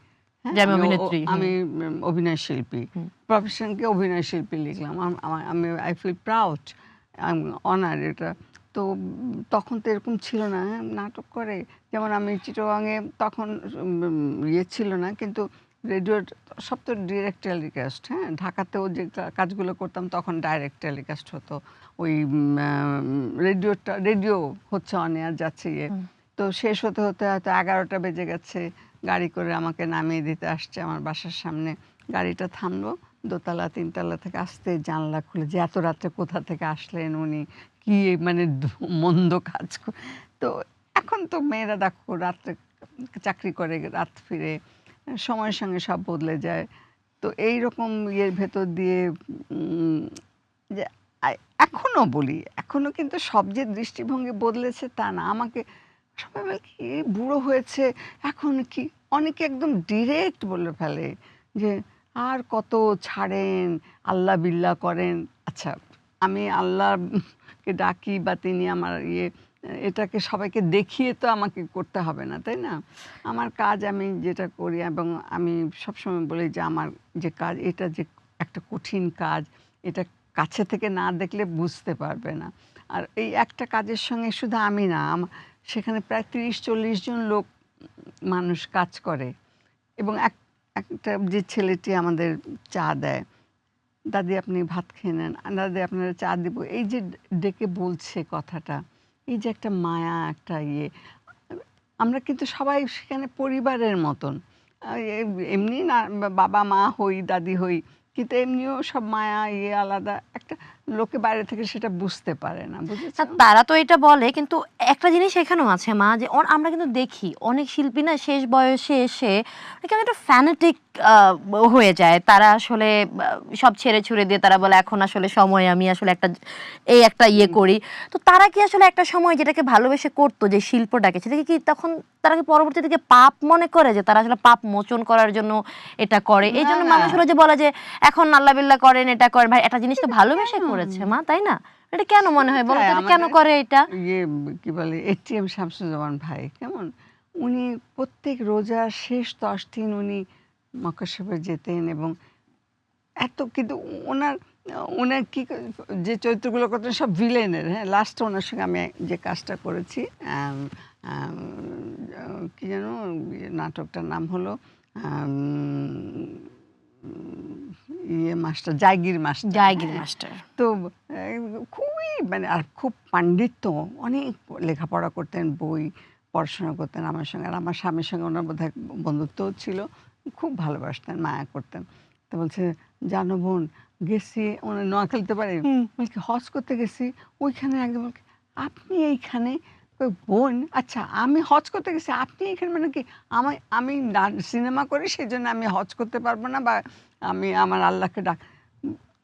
হ্যাঁ, যে আমি অভিনেত্রী, আমি অভিনয় শিল্পী, প্রফেশনকে অভিনয় শিল্পী লিখলাম, আমি আই ফিল প্রাউড, অনার এটা। তো তখন তো এরকম ছিল না, হ্যাঁ, নাটক করে, যেমন আমি চিটাগাংয়ে তখন ইয়ে ছিল না, কিন্তু রেডিওর সব তো ডিরেক্ট টেলিকাস্ট, হ্যাঁ, ঢাকাতেও যে কাজগুলো করতাম তখন ডাইরেক্ট টেলিকাস্ট হতো, ওই রেডিও হচ্ছে, অন এয়ার যাচ্ছে ইয়ে। তো শেষ হতে হতে হয়তো 11টা বেজে গেছে, গাড়ি করে আমাকে নামিয়ে দিতে আসছে আমার বাসার সামনে, গাড়িটা থামলো, দোতলা তিনতলা থেকে আসতে জানলা খুলে, যে এত রাত্রে কোথা থেকে আসলেন উনি, কি মানে মন্দ কাজ তো এখন তো মেয়েরা দেখো রাত্রে চাকরি করে, রাত ফিরে, সময়ের সঙ্গে সব বদলে যায়। তো এই রকম ইয়ের ভেতর দিয়ে যে এখনো বলি, এখনো কিন্তু সব যে দৃষ্টিভঙ্গি বদলেছে তা না। আমাকে সবাই বলে কি বুড়ো হয়েছে এখন, কি অনেকে একদম ডিরেক্ট বলে ফেলে যে আর কত ছাড়েন, আল্লাহ বিল্লাহ করেন। আচ্ছা, আমি আল্লাহকে ডাকি বা তিনি আমার ইয়ে, এটাকে সবাইকে দেখিয়ে তো আমাকে করতে হবে না, তাই না? আমার কাজ আমি যেটা করি, এবং আমি সবসময় বলি যে আমার যে কাজ, এটা যে একটা কঠিন কাজ, এটা কাছে থেকে না দেখলে বুঝতে পারবে না। আর এই একটা কাজের সঙ্গে শুধু আমি না, সেখানে প্রায় 30-40 জন লোক, মানুষ কাজ করে। এবং একটা যে ছেলেটি আমাদের চা দেয়, দাদি আপনি ভাত খেয়ে নেন, দাদি আপনারা চা দিব, এই যে ডেকে বলছে কথাটা, এই যে একটা মায়া, একটা ইয়ে, আমরা কিন্তু সবাই সেখানে পরিবারের মতন। এমনি না বাবা মা হই, দাদি হই, কিন্তু এমনিও সব মায়া ইয়ে আলাদা, একটা লোকে বাইরে থেকে সেটা বুঝতে পারে না, বুঝেছো? তারা তো এটা বলে, কিন্তু একটা জিনিস এখানেও আছে মা, যে আমরা কিন্তু দেখি অনেক শিল্পী না শেষ বয়সে এসে কেন একটা ফ্যানেটিক হয়ে যায়, তারা আসলে সব ছেড়ে ছুড়ে দিয়ে তারা বলে এখন আসলে সময়, আমি আসলে একটা ইয়ে করি। তো তারা কি আসলে একটা সময় যেটাকে ভালোবেসে করতো, যে শিল্পটাকে, সেটাকে কি তখন তারা কি পরবর্তী দিকে পাপ মনে করে, যে তারা আসলে পাপ মোচন করার জন্য এটা করে? এই না জন্য না, মানুষ হলো যে বলে যে এখন আল্লাহ বিল্লাহ করেন, এটা করেন। ভাই, একটা জিনিস তো ভালোবেসে করেছে মা, তাই না? এটা কেন মনে হয় বলো তো, এটা কেন করে এটা? ইয়ে কি বলে, এটিএম শামসুজ্জামান ভাই, কেমন উনি প্রত্যেক রোজার শেষ 10 দিন উনি মক্কা শরীফে যেতেন, এবং এত কিন্তু ওনার ওনার কি যে চরিত্রগুলো করতেন সব ভিলেনের, হ্যাঁ, লাস্টে ওনার সঙ্গে আমি যে কাজটা করেছি, কি যেন নাটকটার নাম হলো ইয়ে মাস্টার, জায়গির মাস্টার, জায়গির হ্যাঁ। মাস্টার। তো খুবই মানে আর খুব পাণ্ডিত্য, অনেক লেখাপড়া করতেন, বই পড়াশোনা করতেন আমার সঙ্গে। আর আমার স্বামীর সঙ্গে ওনার বোধহয় বন্ধুত্বও ছিল। খুব ভালোবাসতেন, মায়া করতেন। তো বলছে, জানো বোন, গেছি ওনার নোয়াখালীতে পারি, বলছি হজ করতে গেছি, ওইখানে একদম বলছে, আপনি এইখানে? কই, বোন আচ্ছা আমি হজ করতে গেছি, আপনি এখানে মানে কি? আমি সিনেমা করি সেই জন্য আমি হজ করতে পারবো না, বা আমি আমার আল্লাহকে ডাক।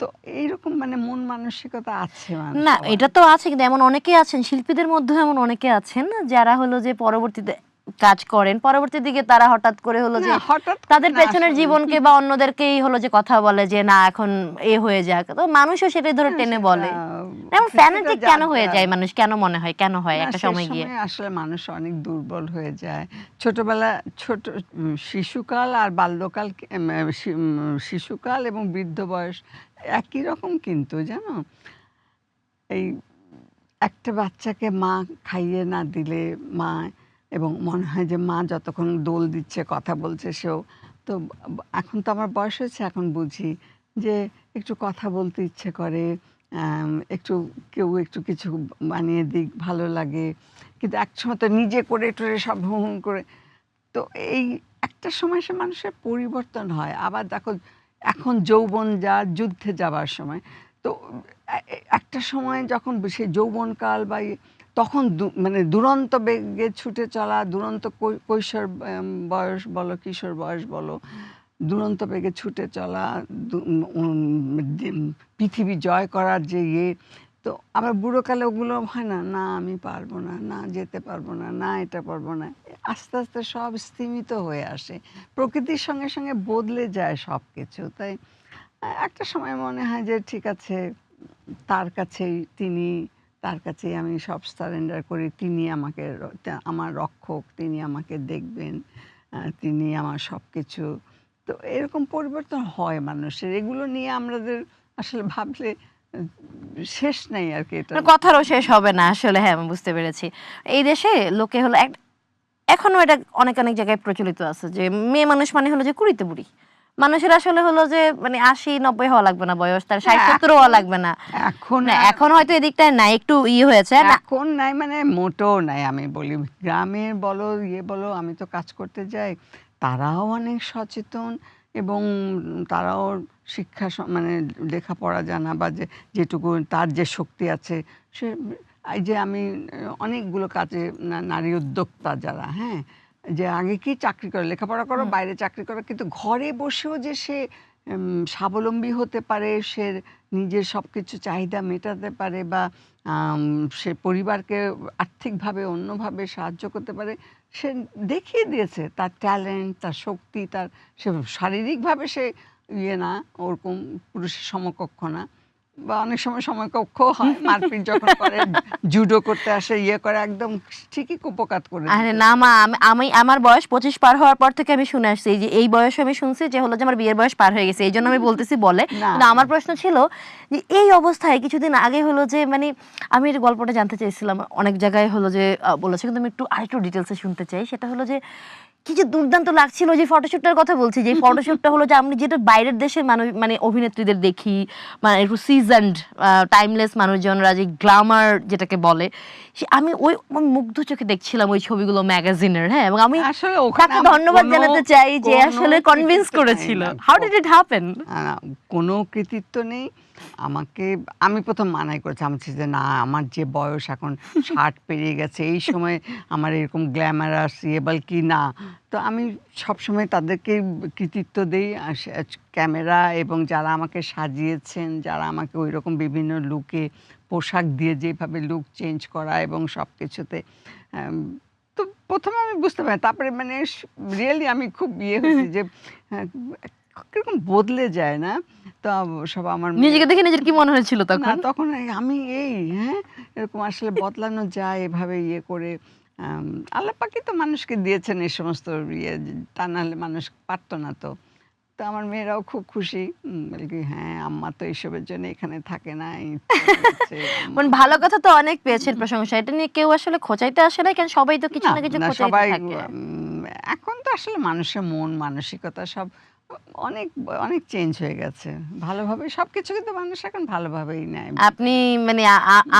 তো এইরকম মানে মন মানসিকতা আছে মানে না সবার। এটা তো আছে, কিন্তু এমন অনেকেই আছেন, শিল্পীদের মধ্যে এমন অনেকে আছেন যারা হলো যে পরবর্তীতে কাজ করেন, পরবর্তী দিকে তারা হঠাৎ করে হলো যে না হঠাৎ করে তাদের না পেছনের আসলে। জীবনকে বা অন্যদেরকেই হলো যে কথা বলে যে না এখন হয়ে যাক, তো মানুষও সেটাই ধরে হ্যাঁ, টেনে সেটা বলে। এমন সেটা ফ্যানাটিক কেন যার হয়ে যার। যায় মানুষ, কেন মনে হয়, কেন হয় না একটা সেই সময় গিয়ে? সময় আসলে মানুষ অনেক দুর্বল হয়ে যায়। ছোটবেলা ছোট শিশুকাল আর বাল্যকাল শিশুকাল এবং বৃদ্ধ বয়স একই রকম কিন্তু জানো। এই একটা বাচ্চাকে মা খাইয়ে না দিলে, মা এবং মনে হয় যে মা যতক্ষণ দোল দিচ্ছে, কথা বলছে, সেও তো এখন তো আমার বয়স হয়েছে, এখন বুঝি যে একটু কথা বলতে ইচ্ছে করে, একটু কেউ একটু কিছু বানিয়ে দিক, ভালো লাগে। কিন্তু একসময় তো নিজে করে টরে সব হুম করে। তো এই একটা সময় সে মানুষের পরিবর্তন হয়। আবার দেখো এখন যৌবন যার, যুদ্ধে যাবার সময়। তো একটা সময় যখন সে যৌবনকাল বা তখন মানে দুরন্ত বেগে ছুটে চলা, দুরন্ত কৈশোর বয়স বলো, কিশোর বয়স বলো, দুরন্ত বেগে ছুটে চলা, পৃথিবী জয় করার যে ইয়ে। তো আবার বুড়োকালে ওগুলো হয় না, না আমি পারবো না, না যেতে পারবো না, না এটা পারবো না। আস্তে আস্তে সব স্তিমিত হয়ে আসে, প্রকৃতির সঙ্গে সঙ্গে বদলে যায় সব কিছু। তাই একটা সময় মনে হয় যে ঠিক আছে, তার কাছেই তিনি, তার কাছেই আমি সব সারেন্ডার করি। তিনি আমাকে আমার রক্ষক, তিনি আমাকে দেখবেন, তিনি আমার সব কিছু। তো এরকম পরিবর্তন হয় মানুষের, এগুলো নিয়ে আমাদের আসলে ভাবলে শেষ নেই আর কি এটা। মানে কথারও শেষ হবে না আসলে। হ্যাঁ, আমি বুঝতে পেরেছি। এই দেশে লোকে হলো এখনো এটা অনেক অনেক জায়গায় প্রচলিত আছে যে মেয়ে মানুষ মানে হলো যে কুড়িতে বুড়ি। মানুষের আসলে হলো যে মানে ৮০-৯০ হওয়া লাগবে না বয়স, তার ৬০-৭০ হওয়া এখন লাগবে না। এখন না এখন হয়তো এদিকটায় নাই, একটু হয়েছে না। এখন নাই মানে মোটেও নাই। আমি বলি গ্রামের বলো, বলো, আমি তো কাজ করতে যাই, তারাও অনেক সচেতন এবং তারাও শিক্ষা মানে লেখাপড়া জানা বা যেটুকু তার যে শক্তি আছে সে, এই যে আমি অনেকগুলো কাজে নারী উদ্যোক্তা যারা, হ্যাঁ, যে আগে কি চাকরি করে, লেখাপড়া করো, বাইরে চাকরি করো, কিন্তু ঘরে বসেও যে সে স্বাবলম্বী হতে পারে, সে নিজের সব কিছু চাহিদা মেটাতে পারে, বা সে পরিবারকে আর্থিকভাবে অন্যভাবে সাহায্য করতে পারে, সে দেখিয়ে দিয়েছে তার ট্যালেন্ট, তার শক্তি, তার সে শারীরিকভাবে সে না ওরকম পুরুষের সমকক্ষ না, বা অনেক সময় সমকক্ষ হয়, মারপিট যখন করে, জুডো করতে আসে, করে, একদম ঠিকই কুপকাত করে আরে দিতে না পারে। মা, আমি আমার বয়স ২৫ পার হওয়ার পর থেকে আমি শুনে আসছি, এই যে এই বয়সে আমি শুনছি যে হলো যে আমার বিয়ের বয়স পার হয়ে গেছে, এই জন্য আমি বলতেছি বলে। না কিন্তু আমার প্রশ্ন ছিল যে এই অবস্থায় কিছুদিন আগে হলো যে মানে আমি এর গল্পটা জানতে চাইছিলাম, অনেক জায়গায় হলো যে বলেছে, কিন্তু আমি একটু আরেকটু ডিটেলসে শুনতে চাই। সেটা হলো যে কি যে দুর্দান্ত লাগছিল যে ফটোশুটটার কথা বলছি, যে ফটোশুটটা হলো যে আমি যেটা বাইরের দেশের মানুষ মানে অভিনেত্রীদের দেখি, মানে একটু সিজনড টাইমলেস মানুষজনরা যে গ্ল্যামার যেটাকে বলে, আমি মুগ্ধ চোখে দেখছিলাম ওই ছবিগুলো ম্যাগাজিনের। হ্যাঁ, এবং আমি আসলে ওখানে তাকে আমার ধন্যবাদ জানাতে চাই যে আসলে কনভিন্স কৃতিত্ব নাই করেছিল। না, হাউ ডিড ইট হ্যাপেন? কোনো কৃতিত্ব নেই। আমি প্রথম মানাই করেছি, আমি যে না, আমার যে বয়স এখন ৬০ পেরিয়ে গেছে, এই সময় আমার এরকম গ্ল্যামারাস বলকি না। তো আমি সবসময় তাদেরকে কৃতিত্ব দিই, ক্যামেরা এবং যারা আমাকে সাজিয়েছেন, যারা আমাকে ওই রকম বিভিন্ন লুকে পোশাক দিয়ে যেভাবে লুক চেঞ্জ করা এবং সব কিছুতে। তো প্রথমে আমি বুঝতে পারি, তারপরে মানে রিয়েলি আমি খুব হয়েছি যে হ্যাঁ, কিরকম বদলে যায় না। তো সব আমার নিজেকে দেখে নিজের কি মনে হয়েছিল না তখন? তখন আমি হ্যাঁ, এরকম আসলে বদলানো যায় এভাবে করে। আল্লাহ পাকই তো মানুষকে দিয়েছেন এই সমস্ত তা নাহলে মানুষ পারতো না। তো তো আমার মেয়েরাও খুব খুশি, বলে কি হ্যাঁ আম্মা তো এইসবের জন্য এখানে থাকে না, মানে ভালো কথা তো অনেক পেয়েছেন প্রশংসা, এটা নিয়ে কেউ আসলে খোঁচাইতে আসে না, কেন সবাই তো কিছু না না কিছু না খোঁচাইতে সবাই থাকে। এখন তো আসলে মানুষের মন মানসিকতা সব অনেক অনেক চেঞ্জ হয়ে গেছে ভালোভাবে, সবকিছু কিন্তু মানুষ এখন ভালোভাবেই নেয়। আপনি মানে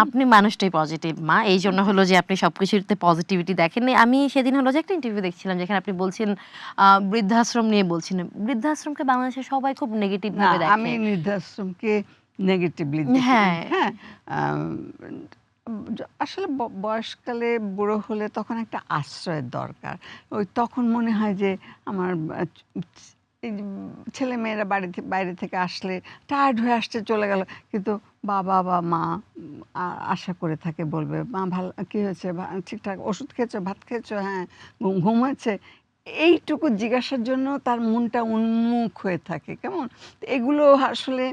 আপনি মানুষটাই পজিটিভ মা, এই জন্য হলো যে আপনি সবকিছুতে পজিটিভিটি দেখেন। আমি সেদিন হলো যে একটা ইন্টারভিউ দেখছিলাম যেখানে আপনি বলছেন বৃদ্ধাশ্রম নিয়ে বলছিলেন। বৃদ্ধাশ্রমকে বাংলাদেশে সবাই খুব নেগেটিভ না, ভাবে আমি দেখে। বৃদ্ধাশ্রমকে নেগেটিভলি দেখিনি। হ্যাঁ, হ্যাঁ, আম, আসলে বয়সকালে বুড়ো হলে তখন একটা আশ্রয়ের দরকার। ওই তখন মনে হয় যে আমার এই যে ছেলে মেয়েরা বাইরে থেকে আসলে টায়ার্ড হয়ে আসছে, চলে গেল, কিন্তু বাবা বা মা আশা করে থাকে, বলবে মা ভালো কি হয়েছে, ঠিকঠাক ওষুধ খেয়েছো, ভাত খেয়েছো, হ্যাঁ ঘুম হয়েছে, এইটুকু জিজ্ঞাসার জন্য তার মনটা উন্মুখ হয়ে থাকে। কেমন তো এগুলো আসলে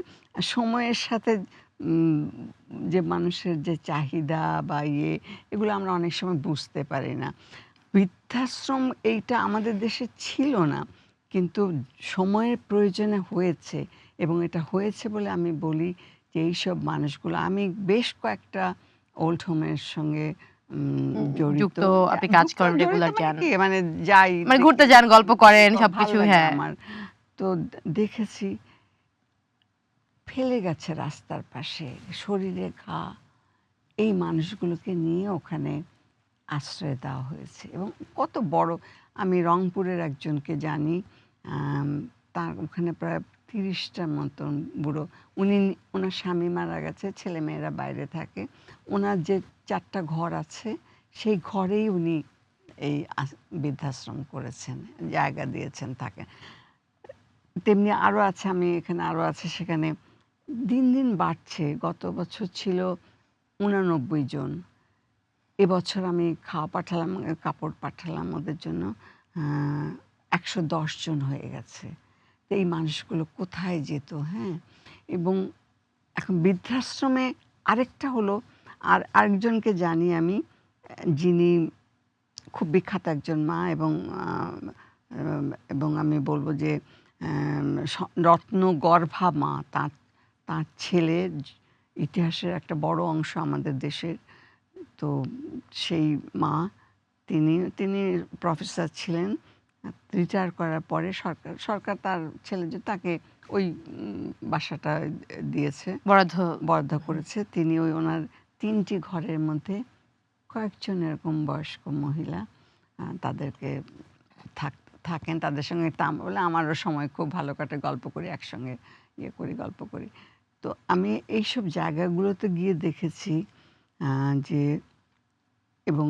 সময়ের সাথে উম, যে মানুষের যে চাহিদা বা এগুলো আমরা অনেক সময় বুঝতে পারি না। বৃদ্ধাশ্রম এইটা আমাদের দেশে ছিল না, কিন্তু সময়ের প্রয়োজনে হয়েছে, এবং এটা হয়েছে বলে আমি বলি যে এইসব মানুষগুলো, আমি বেশ কয়েকটা ওল্ড হোমের সঙ্গে জড়িত। যুক্ত, আপনি কাজ যুক্ত করেন, জড়িত রেগুলার মানে যান, কি, মানে যাই মানে দেখি, ঘুরতে যান, গল্প করেন ভাল সবকিছু। লাগে হ্যাঁ, আমার। তো দেখেছি ফেলে গেছে রাস্তার পাশে শরীরে ঘা, এই মানুষগুলোকে নিয়ে ওখানে আশ্রয় দেওয়া হয়েছে। এবং কত বড়, আমি রংপুরের একজনকে জানি, আম, তার ওখানে প্রায় 30টার মতন বুড়ো, উনি, ওনার স্বামী মারা গেছে, ছেলে মেয়েরা বাইরে থাকে, ওনার যে 4টা ঘর আছে সেই ঘরেই উনি এই বৃদ্ধাশ্রম করেছেন, জায়গা দিয়েছেন তাকে। তেমনি আরও আছে, আমি এখানে আরও আছে, সেখানে দিন দিন বাড়ছে। গত বছর ছিল 89 জন, এবছর আমি খাওয়া পাঠালাম, কাপড় পাঠালাম ওদের জন্য, 110 জন হয়ে গেছে। তো এই মানুষগুলো কোথায় যেত? হ্যাঁ, এবং এখন বৃদ্ধাশ্রমে আরেকটা হলো, আরেকজনকে জানি আমি, যিনি খুব বিখ্যাত একজন মা, এবং আমি বলবো যে রত্নগর্ভা মা, তার তার ছেলে ইতিহাসের একটা বড় অংশ আমাদের দেশের। তো সেই মা, তিনি তিনি প্রফেসর ছিলেন, রিটায়ার করার পরে সরকার তার ছেলে যে তাকে ওই বাসাটা দিয়েছে, বরাদ্দ। বরাদ্দ করেছে। তিনি ওই ওনার 3টি ঘরের মধ্যে কয়েকজন এরকম বয়স্ক মহিলা তাদেরকে থাকেন, তাদের সঙ্গে বলে আমারও সময় খুব ভালো কাটে, গল্প করি একসঙ্গে, করি, গল্প করি। তো আমি এইসব জায়গাগুলোতে গিয়ে দেখেছি যে, এবং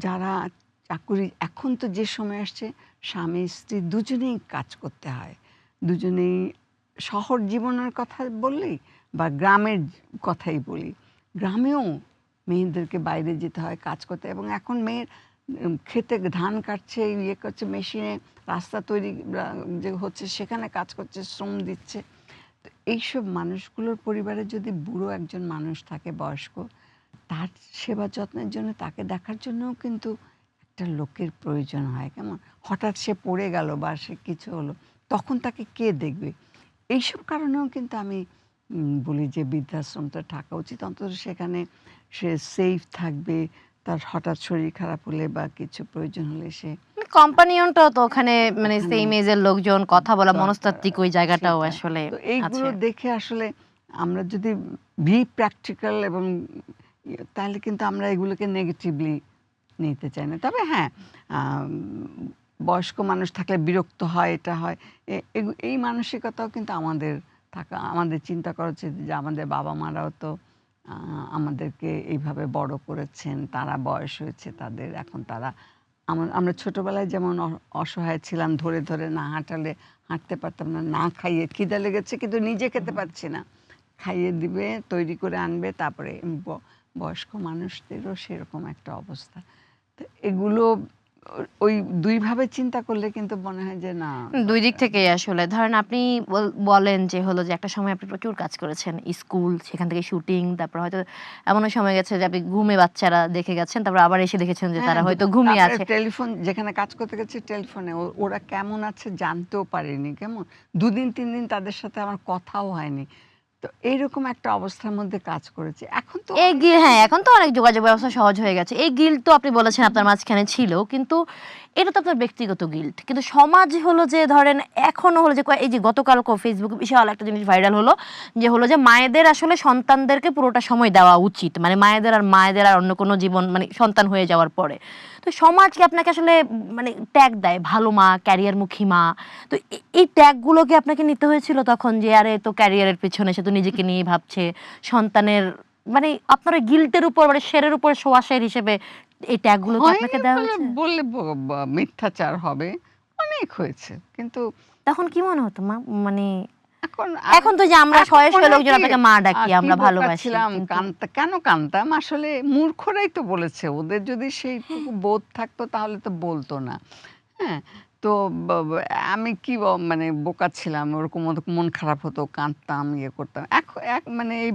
যারা চাকুরি, এখন তো যে সময় আসছে স্বামী স্ত্রী দুজনেই কাজ করতে হয়, দুজনেই, শহর জীবনের কথা বললেই বা গ্রামের কথাই বলি, গ্রামেও মেয়েদেরকে বাইরে যেতে হয় কাজ করতে, এবং এখন মেয়ের খেতে ধান কাটছে, করছে মেশিনে, রাস্তা তৈরি যে হচ্ছে সেখানে কাজ করছে, শ্রম দিচ্ছে। তো এইসব মানুষগুলোর পরিবারে যদি বুড়ো একজন মানুষ থাকে, বয়স্ক, তার সেবা যত্নের জন্য, তাকে দেখার জন্যও কিন্তু একটা লোকের প্রয়োজন হয়। কেমন হঠাৎ সে পড়ে গেল বা সে কিছু হলো, তখন তাকে কে দেখবে? এইসব কারণেও কিন্তু আমি বলি যে বৃদ্ধাশ্রমটা থাকা উচিত, অন্তত সেখানে সে সেফ থাকবে, তার হঠাৎ শরীর খারাপ হলে বা কিছু প্রয়োজন হলে সে কম্পানিয়নটাও তো ওখানে, মানে ওখানে সেম এজের লোকজন, কথা বলা, দরকার। মনস্তাত্ত্বিক ওই জায়গাটাও সেটাই। আসলে তো এইগুলো আছে। দেখে আসলে আমরা যদি বি প্র্যাকটিক্যাল এবং তাহলে কিন্তু আমরা এগুলোকে নেগেটিভলি নিতে চাই না। তবে হ্যাঁ, আম, বয়স্ক মানুষ থাকলে বিরক্ত হয়, এটা হয়, এই মানসিকতাও কিন্তু আমাদের থাকা, আমাদের চিন্তা করা উচিত যে আমাদের বাবা মারাও তো আমাদেরকে এইভাবে বড় করেছেন, তারা বয়স হয়েছে তাদের, এখন তারা, আমরা ছোটবেলায় যেমন অসহায় ছিলাম, ধরে ধরে না হাঁটালে হাঁটতে পারতাম না, না খাইয়ে, খিদে লেগেছে কিন্তু নিজে খেতে পারছি না, খাইয়ে দিবে, তৈরি করে আনবে, তারপরে বয়স্ক মানুষদেরও সেরকম একটা অবস্থা। তো এগুলো ওই দুইভাবে চিন্তা করলে কিন্তু মনে হয় যে না, দুই দিক দরকার থেকেই আসলে ধরেন আপনি বলেন যে হলো যে একটা সময় আপনি প্রচুর কাজ করেছেন, স্কুল, সেখান থেকে শুটিং, তারপর হয়তো এমনও সময় গেছে যে আপনি ঘুমে বাচ্চারা দেখে গেছেন, তারপর আবার এসে দেখেছেন যে হ্যাঁ, তারা হয়তো ঘুমিয়ে তারপরে আছে। টেলিফোন, যেখানে কাজ করতে গেছি টেলিফোনে ওরা কেমন আছে জানতেও পারিনি, কেমন 2 দিন 3 দিন তাদের সাথে আমার কথাও হয়নি। তো এইরকম একটা অবস্থার মধ্যে কাজ করেছি। এখন তো এই গিল, হ্যাঁ, এখন তো অনেক যোগাযোগ ব্যবস্থা সহজ হয়ে গেছে। এই গিল তো আপনি বলেছেন আপনার মাঝখানে ছিল, কিন্তু এটা তো আপনার ব্যক্তিগত গিল্ট, কিন্তু সমাজ হলো যে ধরেন এখনো হলো যে এই যে গতকালকে ফেসবুকে বিশাল একটা জিনিস ভাইরাল হলো, যে হলো যে মায়েদের আসলে সন্তানদেরকে পুরোটা সময় দেওয়া উচিত, মানে মায়েদের আর অন্য কোনো জীবন মানে সন্তান হয়ে যাওয়ার পরে। তো সমাজ কি আপনাকে আসলে মানে ট্যাগ দেয় ভালো মা, ক্যারিয়ারমুখী মা, তো এই ট্যাগগুলো কি আপনাকে নিতে হয়েছিল তখন, যে আরে তো ক্যারিয়ারের পেছনে সে তো নিজেকে নিয়ে ভাবছে, সন্তানের মানে আপনার ওই গিল্টের উপর মানে শেরের উপর শোয়া শের হিসেবে এই ট্যাগগুলো কি হয়নি আপনাকে দেওয়া বলে হয়েছে? বললে মিথ্যাচার হবে। অনেক হয়েছে। কিন্তু তখন কি মনে হতো মা? মানে এখন এখন তো যে আমরা এখন শয়ে মনে শয়ে হয় লোকজন কি আপনাকে মা ডাকি, কি আমরা বোকা ভালোবাসি, ছিলাম, কিন্তু কেন কানতাম? আসলে মূর্খরাই তো বলেছে। ওদের যদি সেইটুকু বোধ থাকতো তাহলে তো বলতো না। হ্যাঁ? তো ব ব আমি কি মানে বোকা ছিলাম। ওরকম মন খারাপ হতো, কাঁদতাম, ইয়ে করতাম। মানে এই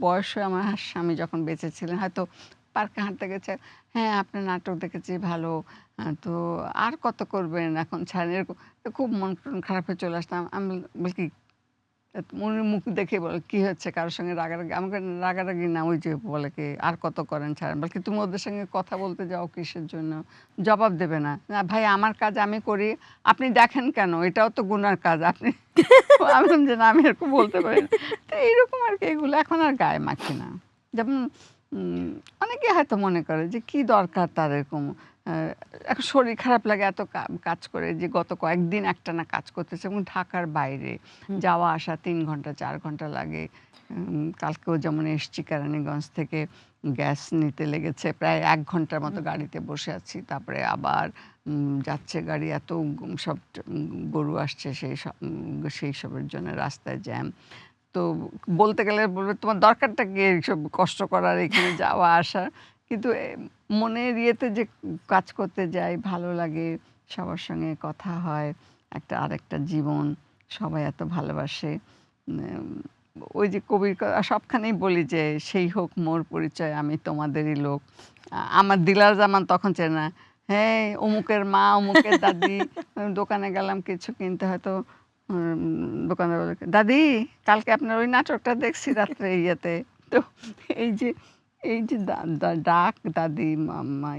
বয়সে আমার স্বামী যখন বেঁচে ছিলেন হয়তো পার্কে হাঁটতে গেছে, "হ্যাঁ, আপনার নাটক দেখেছি ভালো। তো আর কত করবেন? এখন ছাড়েন।" এরকম তো খুব মন-টন খারাপ হয়ে চলে আসতাম। আমি বলি কি উনি মুখ দেখে বলে, "কি হচ্ছে? কারো সঙ্গে রাগারাগি?" আমাকে রাগারাগি না, ওই যে বলে কি, "আর কত করেন ছাড়েন।" বলে কি, "তুমি ওদের সঙ্গে কথা বলতে যাও কিসের জন্য?" জবাব দেবে না। "না ভাই আমার কাজ আমি করি। আপনি দেখেন কেন? এটাও তো গুনার কাজ। আপনি" আমি বললাম যে, "না আমি এরকম বলতে পারি না।" তো এইরকম আরকি, এগুলো এখন আর গায়ে মাখি না। যেমন উম অনেকে হয়তো মনে করে যে কি দরকার তার এরকম আ এখন শরীর খারাপ লাগে এত কাজ করে, যে গত কয়েকদিন একটানা কাজ করতেছে এবং ঢাকার বাইরে হুম, যাওয়া আসা ৩ ঘন্টা ৪ ঘন্টা লাগে। কালকেও যেমন এসছি কেরানীগঞ্জ থেকে, গ্যাস নিতে লেগেছে প্রায় ১ ঘন্টার মতো হুম। গাড়িতে বসে আছি। তারপরে আবার যাচ্ছে গাড়ি, এত সব গরু আসছে সেই সবের জন্য রাস্তায় জ্যাম। তো বলতে গেলে বলবে, "তোমার দরকারটা কি এইসব কষ্ট করার, এখানে যাওয়া আসা?" কিন্তু মনের ইয়েতে যে কাজ করতে যাই, ভালো লাগে, সবার সঙ্গে কথা হয়, আরেকটা জীবন, সবাই এত ভালোবাসে। উম ওই যে কবির সবখানেই বলি যে, "সেই হোক মোর পরিচয় আমি তোমাদেরই লোক।" আমার দিলার জামান তখন চেনে না। হ্যাঁ, অমুকের মা, অমুকের দাদি। দোকানে গেলাম কিছু কিনতে, হয়তো দোকানদার বলে, "দাদি কালকে আপনার ওই নাটকটা দেখছি রাত্রে ইয়েতে।" তো এই যে এই যে ডাক দাদি, মাম্মা,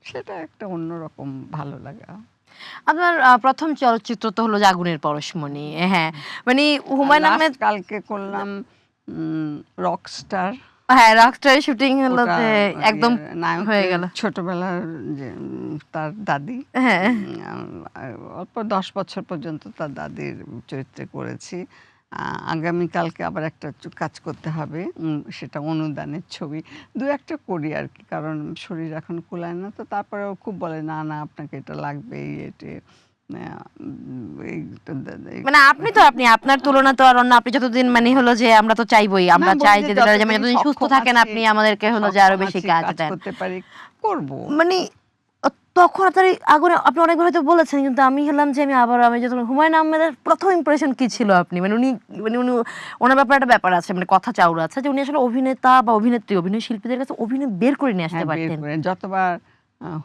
সেটা একটা অন্যরকম ভালো লাগা। আপনার ১ম চলচ্চিত্র তো হলো যে 'আগুনের পরশমণি'। হ্যাঁ, মানে আর হুমায়ূন লাস্ট আহমেদ। কালকে করলাম রকস্টার। হ্যাঁ, রকস্টারের শুটিং হলো ওটা যে একদম হয়ে নায়কের গেল। ছোটবেলার যে তার দাদি, হ্যাঁ। অল্প ১০ বছর পর্যন্ত তার দাদির চরিত্রে করেছি। আগামীকালকে আবার একটা কাজ করতে হবে। সেটা অনুদানের ছবি। ২-১ টা করি আরকি। কারণ শরীর এখন কুলায় না। তো তারপরেও খুব বলে, "না, না আপনাকে এটা লাগবেই।" এই মানে আপনি আপনার তুলনা তো আর অন্য, আপনি যতদিন মানে হলো যে আমরা তো চাইবই। না আমরা বলি চাই যে যে দিলারা যেমন যতদিন যতদিন সুস্থ সক্ষম থাকেন আছি, আপনি আমাদেরকে হলো যে আরো বেশি কাজ কাজ দেন। করতে পারি, করব। মানে তখন আপনার এই আগুনে আপনি অনেকবার হয়তো বলেছেন, কিন্তু আমি হলাম যে আমি যখন হুমায়ূন আহমেদের ১ম ইমপ্রেশন কি ছিল আপনি? উনি উনার ব্যাপারে একটা ব্যাপার আছে, মানে কথা চাউর আছে যে উনি আসলে অভিনেতা বা অভিনেত্রী, অভিনয় শিল্পীদের কাছে অভিনয় বের করে নিয়ে আসতে হ্যাঁ, বের পারতেন। করে যতবার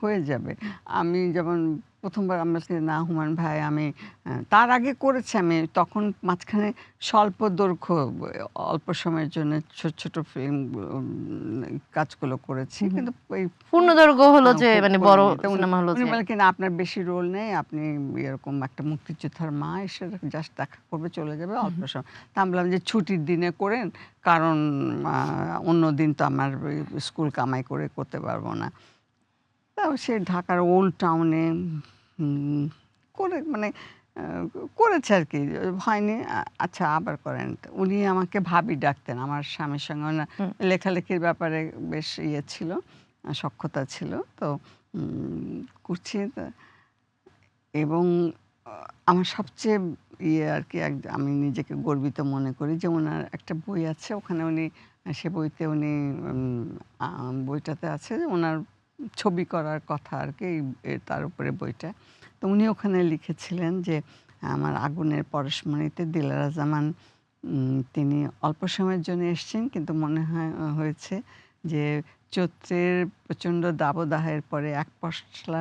হয়ে যাবে। আমি যেমন ১ম বার আমরা বলছি, "না হুমায়ূন ভাই আমি" তার আগে করেছি আমি, তখন মাঝখানে স্বল্প দৈর্ঘ্য অল্প সময়ের জন্য ছোট, ছোট ফিল্ম কাজগুলো করেছি। হুম, হুম। কিন্তু এই ফুল পূর্ণদৈর্ঘ্য হলো যে মানে বড় করিনি। তো সিনেমা হলো উনি যে বলেন কি, "না আপনার বেশি রোল নেই। আপনি এরকম একটা মুক্তিযোদ্ধার মা এসে জাস্ট দেখা করবে, চলে যাবে হুম, অল্প হুম। সময়।" তা আমি বললাম যে, "ছুটির দিনে করেন। কারণ আ অন্য দিন তো আমার ওই স্কুল কামাই করে করতে পারব না।" তাও সে ঢাকার ওল্ড টাউনে উম করে মানে আ করেছে আরকি। হয়নি। আচ্ছা আবার করেন। তো উনি আমাকে ভাবি ডাকতেন। আমার স্বামীর সঙ্গে ওনার হুম। লেখালেখির ব্যাপারে বেশ ইয়ে ছিল, সখ্যতা ছিল। তো করছি এবং আ আমার সবচেয়ে ইয়ে আরকি, আমি নিজেকে গর্বিত মনে করি যে উনার একটা বই আছে, ওখানে উনি সে বইতে উনি উম আ বইটাতে আছে যে উনার ছবি করার কথা আরকি, তার উপরে বইটা। তো উনি ওখানে লিখেছিলেন যে আমার আগুনের পরশমণিতে দিলারা জামান তিনি অল্প সময়ের জন্য এসেছেন, কিন্তু মনে হয় হয়েছে যে চৈত্রের প্রচণ্ড দাবদাহের পরে এক পশলা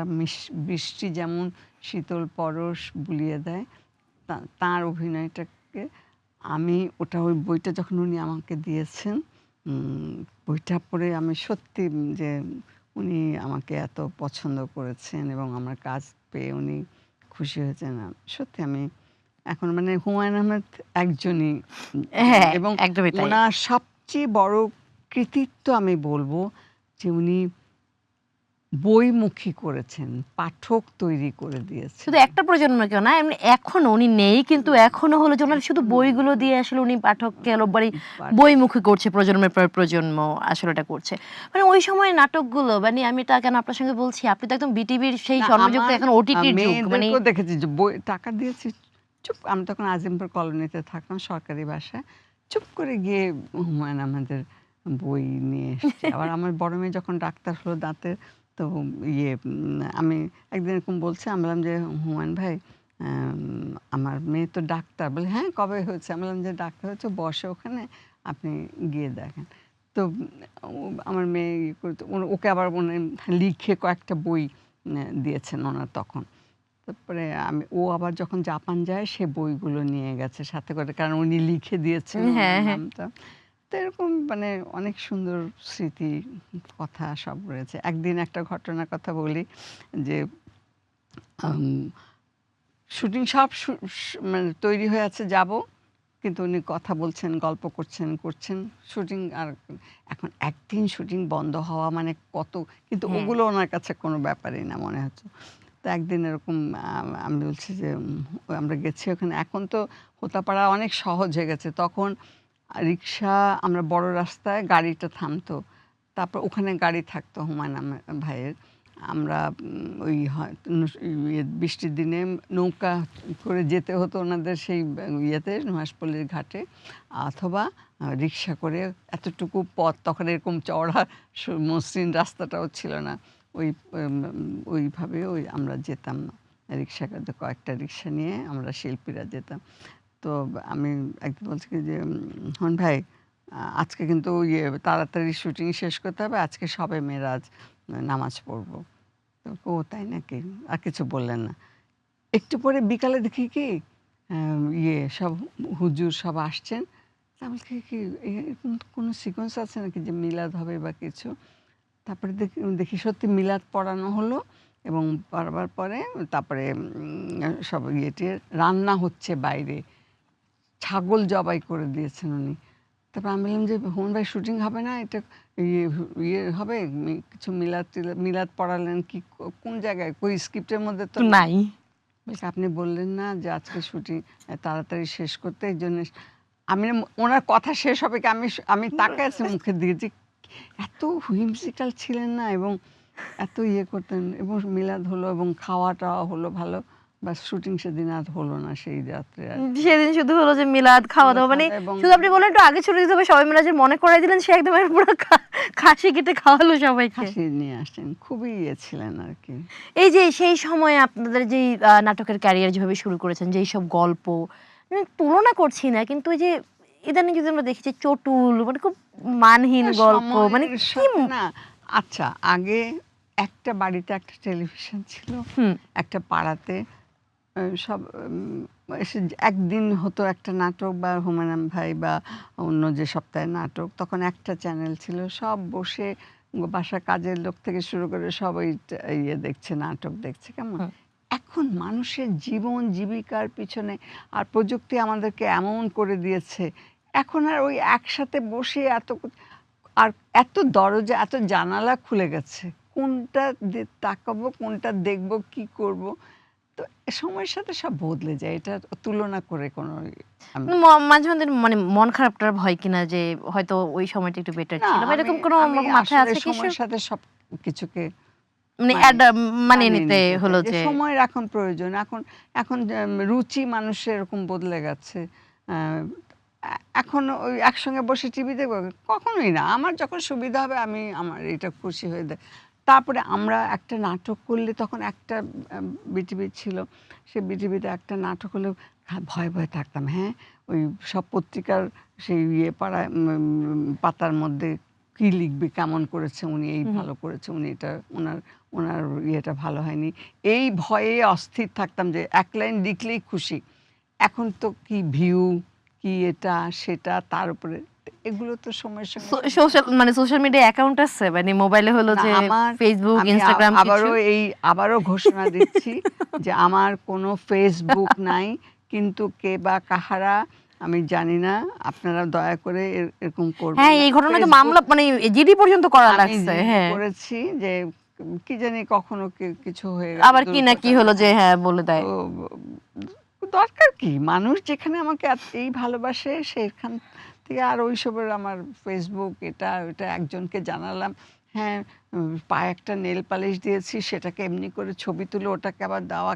বৃষ্টি যেমন শীতল পরশ বুলিয়ে দেয়, তাঁর অভিনয়টাকে আমি ওই বইটা যখন উনি আমাকে দিয়েছেন, উম বইটা পড়ে আমি সত্যি যে উনি আমাকে এত পছন্দ করেছেন এবং আমার কাজ পেয়ে উনি খুশি হয়েছেন। সত্যি আমি এখন মানে হুমায়ূন আহমেদ একজনই হ্যাঁ, এবং একদমই তাই। ওনার সবচেয়ে বড় কৃতিত্ব আমি বলব যে উনি বইমুখী করেছেন, পাঠক তৈরি করে দিয়েছেন। শুধু একটা প্রজন্ম কেউ না, এমনি এখনো উনি নেই, কিন্তু এখনো হলো যে ওনার শুধু এখনো বইগুলো দিয়ে আসলে উনি পাঠককে একেবারে পাঠ- বইমুখী করছে, প্রজন্মের পর প্রজন্ম আসলে এটা করছে। মানে ওই সময় নাটকগুলো, মানে আমি এটা কেন আপনার সঙ্গে বলছি, আপনি তো একদম বিটিভির সেই না স্বর্ণযুগ, তো আমার এখন ওটিটির যুগ, মানে মেয়েদেরকেও দেখেছি যে বই টাকা দিয়েছি, চুপ আমি তখন আজিমপুর কলোনিতে থাকতাম সরকারি বাসায়। চুপ করে গিয়ে হুমায়ূন আহমেদের বই নিয়ে এসেছি। আবার আমার বড় মেয়ে যখন ডাক্তার হলো দাঁতের, তো আমি একদিন এরকম বলছি, আমি বললাম যে হুমায়ূন ভাই আমার মেয়ে তো ডাক্তার। বলে হ্যাঁ কবে হয়েছে? আমি বললাম যে ডাক্তার হচ্ছে, বসে ওখানে, আপনি গিয়ে দেখেন। তো আমার মেয়ে ইয়ে করে তো ওকে আবার উনি লিখে কয়েকটা বই দিয়েছেন ওনার তখন। তারপরে ও আবার যখন জাপান যায় সে বইগুলো নিয়ে গেছে সাথে করে, কারণ উনি লিখে দিয়েছেন ওনার হ্যাঁ, হ্যাঁ। নামটা। তো এরকম মানে অনেক সুন্দর স্মৃতি কথা সব রয়েছে। একদিন একটা ঘটনার কথা বলি যে শুটিং সব মানে তৈরি হয়ে আছে, যাব, কিন্তু উনি কথা বলছেন, গল্প করছেন শুটিং। আর এখন একদিন শুটিং বন্ধ হওয়া মানে কত, কিন্তু হ্যাঁ। ওগুলো ওনার কাছে কোনো ব্যাপারই না মনে হচ্ছে। তো একদিন এরকম আমি বলছি যে আমরা গেছি ওখানে। এখন তো হোতাপাড়া অনেক সহজ হয়ে গেছে, তখন রিক্সা, আমরা বড় রাস্তায় গাড়িটা থামতো, তারপর ওখানে গাড়ি থাকতো হুমায়ূন আহমেদ ভাইয়ের। আমরা ওই বৃষ্টির দিনে নৌকা করে যেতে হতো ওনাদের সেই ইয়েতে নুহাশপল্লির ঘাটে, অথবা রিক্সা করে এতটুকু পথ, তখন এরকম চওড়া মসৃণ রাস্তাটাও ছিল না, ওই ওইভাবে আমরা যেতাম রিক্সা, কয়েকটা রিক্সা নিয়ে আমরা শিল্পীরা যেতাম। তো আমি একদিন বলছি কি যে হন ভাই, আজকে কিন্তু তাড়াতাড়ি শুটিং শেষ করতে হবে, আজকে সবে মেরাজ, নামাজ পড়বো। তো ও তাই নাকি? আর কিছু বললেন না। একটু পরে বিকালে দেখি কি সব হুজুর সব আসছেন। তা আমি বলছি কি এরকম কোনো সিকোয়েন্স আছে নাকি যে মিলাদ হবে বা কিছু? তারপরে দেখি সত্যি মিলাদ পড়ানো হলো এবং পড়াবার পরে তারপরে সব টিয়ে রান্না হচ্ছে বাইরে। ছাগল জবাই করে দিয়েছেন উনি। তারপর আমি বললাম যে হুমায়ূন ভাই শুটিং হবে না? এটা ইয়ে হবে, কিছু মিলাদ পড়ালেন কি কোন জায়গায়? কই স্ক্রিপ্টের মধ্যে তো নাই। নাই। বলছে আপনি বললেন না যে আজকে শুটিং তাড়াতাড়ি শেষ করতে, এইজন্য আমি ওনার কথা শেষ হবে কি আমি তাকায় আছি মুখের দিকে যে এত হুইমসিক্যাল ছিলেন না, এবং এত ইয়ে করতেন, এবং মিলাদ হলো এবং খাওয়া-টাওয়া হলো ভালো। বাস শুটিং সেদিন আর হলো না সেই রাত্রে আর। সেদিন শুধু হলো যে মিলাদ, খাওয়া-দাওয়া, মানে খাওয়া-দাওয়া এবং শুধু আপনি বললেন একটু আগে ছুটি দিতে হবে, সবাই মিলে যে মনে করাই দিলেন, সে একদম পুরো খাসি কেটে খাওয়ালো সবাইকে। হাসি নিয়ে আসছেন। খুবই ইয়ে ছিলেন আরকি। এই যে সেই সময়ে আপনাদের যেই নাটকের ক্যারিয়ার যেভাবে শুরু করেছেন, যেই সব গল্প, তুলনা করছি না, কিন্তু ওই যে ইদানিং যদি আমরা দেখি যে চটুল, মানে খুব মানহীন গল্প, মানে সময়ের কি সাথে না, আচ্ছা আগে একটা বাড়িতে একটা টেলিভিশন ছিল, হুম, একটা পাড়াতে সব এসে একদিন হতো একটা নাটক বা হুমায়ূন ভাই বা অন্য যে সপ্তাহে নাটক, তখন একটা চ্যানেল ছিল, সব বসে বাসার কাজের লোক থেকে শুরু করে সবাই ইয়ে দেখছে, নাটক দেখছে, কেমন। হুম। এখন মানুষের জীবন জীবিকার পিছনে আর প্রযুক্তি আমাদেরকে এমন করে দিয়েছে, এখন আর ওই একসাথে বসে আর এত দরজা, এত জানালা খুলে গেছে, কোনটা তাকাবো, কোনটা দেখবো, কি করব। তো সময়ের সাথে সব বদলে যায়, এটা তুলনা করে কোনো আমি মাঝে মাঝে মানে মন খারাপটার ভয় কিনা, যে হয়তো ওই সময়টা একটু বেটার না, ছিল, বা আমি এরকম কোনো আমি মাথায় আসলে আছে কিছু? সময়ের সাথে সব কিছুকে মানে মানিয়ে মানিয়ে মানিয়ে নিতে নিতে চাই, হলো যে যে সময়ের এখন প্রয়োজন। এখন এখন রুচি মানুষের এরকম বদলে গেছে। এখন ওই একসঙ্গে বসে টিভি দেখবো কখনোই না। আমার যখন সুবিধা হবে আমি আমার এটা খুশি হয়ে তারপরে আমরা একটা নাটক করলে, তখন একটা বিটিভি ছিল, সে বিটিভিতে একটা নাটক হলে ভয়ে ভয়ে থাকতাম। হ্যাঁ, ওই সব পত্রিকার সেই পাড়ায় পাতার মধ্যে কি লিখবে, কেমন করেছে উনি, এই হুম, ভালো করেছে উনি, এটা ওনার ওনার ইয়েটা ভালো হয়নি, এই ভয়ে অস্থির থাকতাম যে এক লাইন লিখলেই খুশি। এখন তো কি ভিউ, কি এটা সেটা, তার উপরে এগুলো তো সময়ের সঙ্গে সোশ্যাল মিডিয়া অ্যাকাউন্ট আছে মানে মোবাইলে হলো না, যে আমার ফেসবুক আমি ইনস্টাগ্রাম কিছু? আবারও ঘোষণা দিচ্ছি যে আমার কোনো ফেসবুক নাই, কিন্তু কে বা কাহারা আমি জানি না। আপনারা দয়া করে এরকম করবেন হ্যাঁ, না। এই ঘটনায় তো ফেসবুক মামলা মানে জিডি পর্যন্ত করা আমি লাগছে। হ্যাঁ, করেছি যে কি জানি কখনো কিছু হয়ে গেল, আবার কি না কি দুর্ঘটনা, হলো যে হ্যাঁ। হ্যাঁ বলে তো দেয়। দরকার কি, মানুষ যেখানে আমাকে এই ভালোবাসে সেখান থেকে আর ওইসবের আমার ফেসবুক এটা ওটা একজনকে জানালাম, হ্যাঁ, পায়ে একটা নেল পালিশ দিয়েছি সেটাকে এমনি করে ছবি তুলে ওটাকে আবার দেওয়া,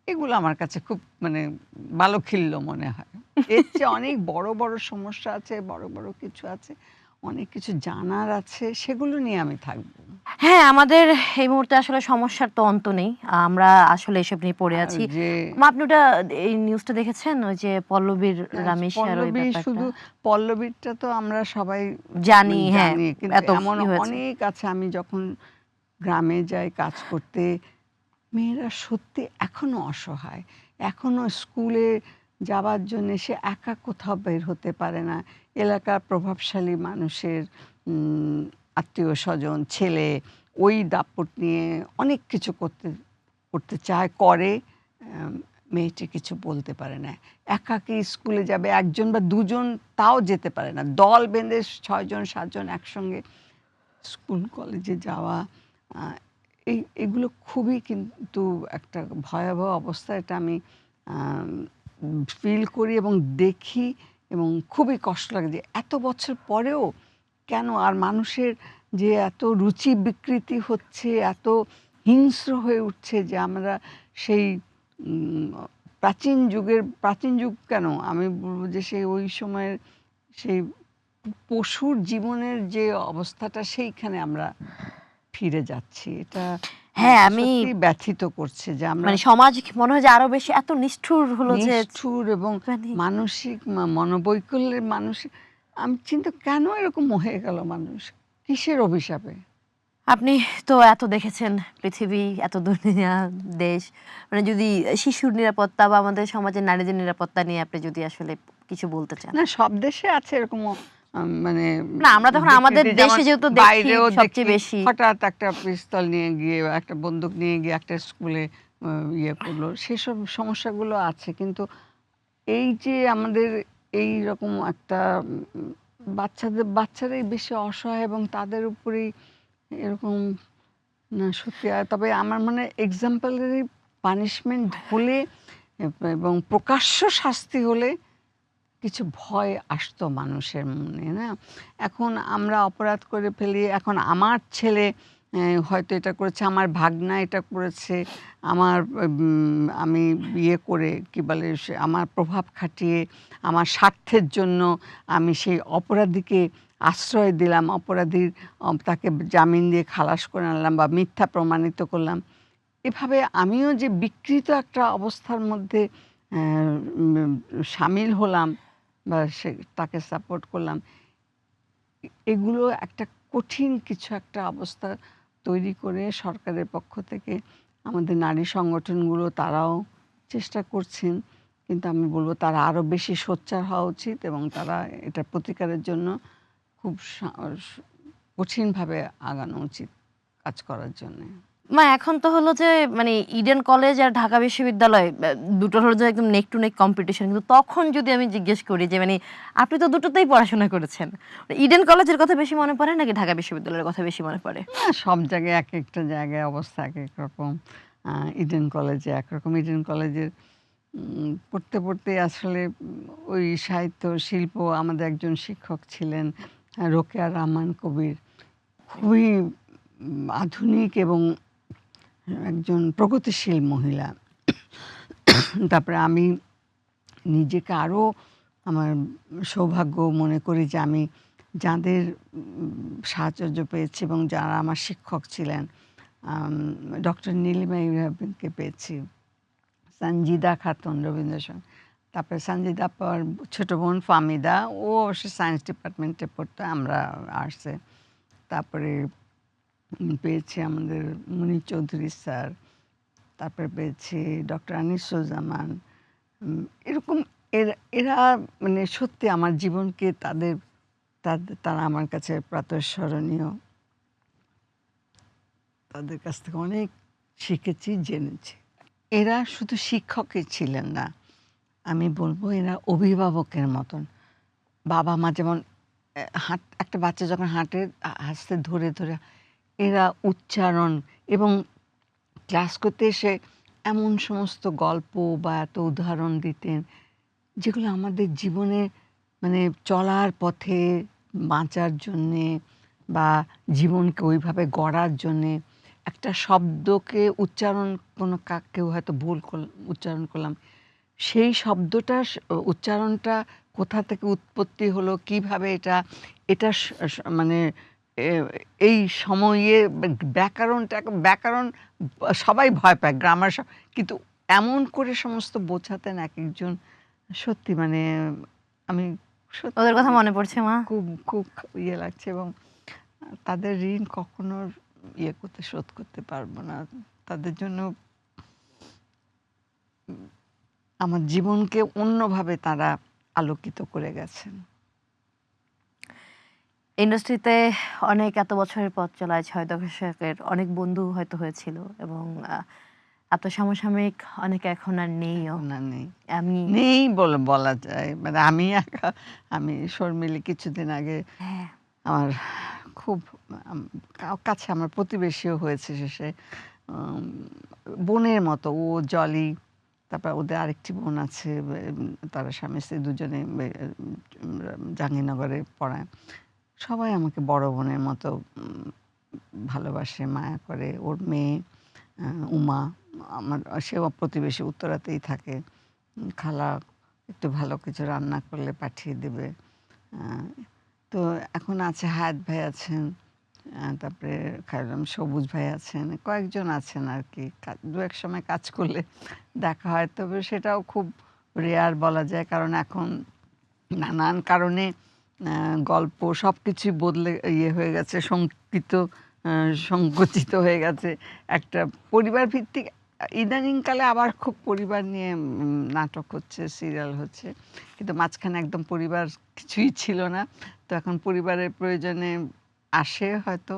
এগুলো আমার কাছে খুব মানে বালখিল্য মনে হয়। এর চেয়ে অনেক বড় বড় সমস্যা আছে, বড় বড় কিছু আছে, অনেক কিছু জানার আছে, সেগুলো নিয়ে আমি থাকবো। হ্যাঁ, আমাদের এই মুহূর্তে আসলে সমস্যার তো অন্ত নেই। আমরা আসলে এসব নিয়ে পড়ে আর আছি। যে আপনি ওটা এই নিউজটা দেখেছেন? ওই যে পল্লবীর রামেশ্বর ওই পল্লবী, ব্যাপারটা? শুধু পল্লবীরটা তো আমরা সবাই জানি, হ্যাঁ, জানি, কিন্তু এত এমন হয়েছে। অনেক আছে। আমি যখন গ্রামে যাই কাজ করতে, মেয়েরা সত্যি এখনো অসহায়, এখনো স্কুলে যাবার জন্য সে একা কোথাও বের হতে পারে না। এলাকার প্রভাবশালী মানুষের আত্মীয় স্বজন ছেলে ওই দাপট নিয়ে অনেক কিছু করতে করতে চায়, করে। মেয়েটি কিছু বলতে পারে না, একাকী স্কুলে যাবে, একজন বা দুজন তাও যেতে পারে না, দল বেঁধে 6 জন 7 জন একসঙ্গে স্কুল কলেজে যাওয়া, এগুলো খুবই কিন্তু একটা ভয়াবহ অবস্থা। এটা আমি ফিল করি এবং দেখি, এবং খুবই কষ্ট লাগে যে এত বছর পরেও কেন, আর মানুষের যে এত রুচি বিকৃতি হচ্ছে, এত হিংস্র হয়ে উঠছে, যে আমরা সেই প্রাচীন যুগ কেন, আমি বলবো যে সেই ওই সময়ের সেই পশুর জীবনের যে অবস্থাটা, সেইখানে আমরা ফিরে যাচ্ছি। এটা হ্যাঁ, আমাকে আমি সত্যিই ব্যথিত করছে যে আমরা মানে সমাজ মনে হয় যে আরো বেশি এত নিষ্ঠুর হলো যে নিষ্ঠুর এবং মানে মানসিক মনোবৈকল্যের মানুষ। আমি চিন্তা কেন এরকম হয়ে গেল মানুষ, কিসের অভিশাপে? আপনি তো এত দেখেছেন পৃথিবী, এত দুনিয়া, দেশ। মানে যদি শিশুর নিরাপত্তা বা আমাদের সমাজের নারীদের নিরাপত্তা নিয়ে আপনি যদি আসলে কিছু বলতে চান। না, সব দেশে আছে এরকম মানে না, আমরা তখন আমাদের বিকৃতি, যেমন দেশে যেহেতু দেখি বাইরেও দেখি সবচেয়ে বেশি। হঠাৎ একটা পিস্তল নিয়ে গিয়ে, একটা বন্দুক নিয়ে গিয়ে একটা স্কুলে ইয়ে করলো, সেসব সমস্যাগুলো আছে। কিন্তু এই যে আমাদের এই রকম একটা বাচ্চারাই বেশি অসহায় এবং তাদের উপরেই এরকম, না সত্যি। আর তবে আমার মানে এক্সাম্পলারি পানিশমেন্ট হলে এবং প্রকাশ্য শাস্তি হলে কিছু ভয় আসতো মানুষের মনে, না? এখন আমরা অপরাধ করে ফেলি, এখন আমার ছেলে হয়তো এটা করেছে, আমার ভাগনা এটা করেছে, আমার আমি বিয়ে করে কি বলে আমার প্রভাব খাটিয়ে আমার স্বার্থের জন্য আমি সেই অপরাধীকে আশ্রয় দিলাম, অপরাধীর তাকে জামিন দিয়ে খালাস করে আনলাম বা মিথ্যা প্রমাণিত করলাম। এভাবে আমিও যে বিকৃত একটা অবস্থার মধ্যে সামিল হলাম বা তাকে সাপোর্ট করলাম, এগুলো একটা কঠিন কিছু একটা অবস্থা তৈরি করে সরকারের পক্ষ থেকে আমাদের নারী সংগঠনগুলো তারাও চেষ্টা করছেন। কিন্তু আমি বলবো তারা আরও বেশি সোচ্চার হওয়া উচিত এবং তারা এটা প্রতিকারের জন্য খুব কঠিনভাবে আগানো উচিত কাজ করার জন্যে। এখন তো হলো যে মানে ইডেন কলেজ আর ঢাকা বিশ্ববিদ্যালয় দুটোর হলো যে একদম নেক টু নেক কম্পিটিশন। কিন্তু তখন যদি আমি জিজ্ঞেস করি যে মানে আপনি তো দুটোতেই পড়াশোনা করেছেন। ইডেন কলেজের কথা বেশি মনে পড়ে নাকি ঢাকা বিশ্ববিদ্যালয়ের কথা বেশি মনে পড়ে? না, সব জায়গায় এক একটা জায়গায় অবস্থা এক এক রকম। ইডেন কলেজে একরকম, ইডেন কলেজের পড়তে পড়তে আসলে ওই সাহিত্য শিল্প, আমাদের একজন শিক্ষক ছিলেন রোকেয়া রহমান কবির, খুবই আধুনিক এবং একজন প্রগতিশীল মহিলা। তারপরে আমি নিজেকে আরও আমার সৌভাগ্য মনে করি যে আমি যাদের সাহচর্য পেয়েছি এবং যারা আমার শিক্ষক ছিলেন, ডক্টর নীলিমা ইব্রাহিমকে পেয়েছি, সঞ্জিদা খাতুন রবীন্দ্রসঙ্গীত, তারপরে সঞ্জিদা পর ছোটো বোন ফামিদা, ও অবশ্য সায়েন্স ডিপার্টমেন্টে পড়তো, আমরা আর্টসে। তারপরে পেয়েছি আমাদের মুনীর চৌধুরী স্যার, তারপরে পেয়েছি ডক্টর আনিসুজ্জামান। এরকম এরা মানে সত্যি আমার জীবনকে তাদের তারা আমার কাছে প্রাতঃস্মরণীয়। তাদের কাছ থেকে অনেক শিখেছি, জেনেছি। এরা শুধু শিক্ষকই ছিলেন না, আমি বলবো এরা অভিভাবকের মতন। বাবা মা যেমন একটা বাচ্চা যখন হাঁটে হাসতে ধরে ধরে, এরা উচ্চারণ এবং ক্লাস করতে এসে এমন সমস্ত গল্প বা এত উদাহরণ দিতেন যেগুলো আমাদের জীবনে মানে চলার পথে বাঁচার জন্যে বা জীবনকে ওইভাবে গড়ার জন্যে একটা শব্দকে উচ্চারণ কেউ হয়তো ভুল উচ্চারণ করলাম, সেই শব্দটা উচ্চারণটা কোথা থেকে উৎপত্তি হলো, কিভাবে এটা মানে এই সময়ে ব্যাকরণ সবাই ভয় পায়, গ্রামার কিন্তু এমন করে সমস্ত বোঝাতেন এক একজন, সত্যি মানে আমি ওদের কথা মনে পড়ছে মা। খুব খুব ইয়ে লাগছে এবং তাদের ঋণ কখনো শোধ করতে পারবো না। তাদের জন্য আমার জীবনকে অন্যভাবে তারা আলোকিত করে গেছেন। ইন্ডাস্ট্রিতে অনেক এত বছরের পথ চলায় ৬ দশকের অনেক বন্ধু হয়তো হয়েছিল এবং এত সমসাময়িক অনেকে এখন আর নেইও। নেই বলা যায়, মানে আমি শর্মিলী কিছুদিন আগে আমার খুব কাছে আমার প্রতিবেশীও হয়েছে শেষে, বোনের মতো। ও জলি, তারপর ওদের আরেকটি বোন আছে, তারা স্বামী স্ত্রী দুজনে জাহাঙ্গীরনগরে পড়ায়। সবাই আমাকে বড় বোনের মতো ভালোবাসে, মায়া করে। ওর মেয়ে উমা আমার, সেও প্রতিবেশী, উত্তরাতেই থাকে। খালা একটু ভালো কিছু রান্না করলে পাঠিয়ে দেবে। তো এখন আছে হায়াত ভাই আছেন, তারপরে সবুজ ভাই আছেন, কয়েকজন আছেন আর কি। দু এক সময় কাজ করলে দেখা হয়, তবে সেটাও খুব রেয়ার বলা যায়, কারণ এখন নানান কারণে গল্প সব কিছুই বদলে হয়ে গেছে, সংকুচিত হয়ে গেছে। একটা পরিবার ভিত্তিক ইদানিংকালে আবার খুব পরিবার নিয়ে নাটক হচ্ছে, সিরিয়াল হচ্ছে, কিন্তু মাঝখানে একদম পরিবার কিছুই ছিল না। তো এখন পরিবারের প্রয়োজনে আসে হয়তো,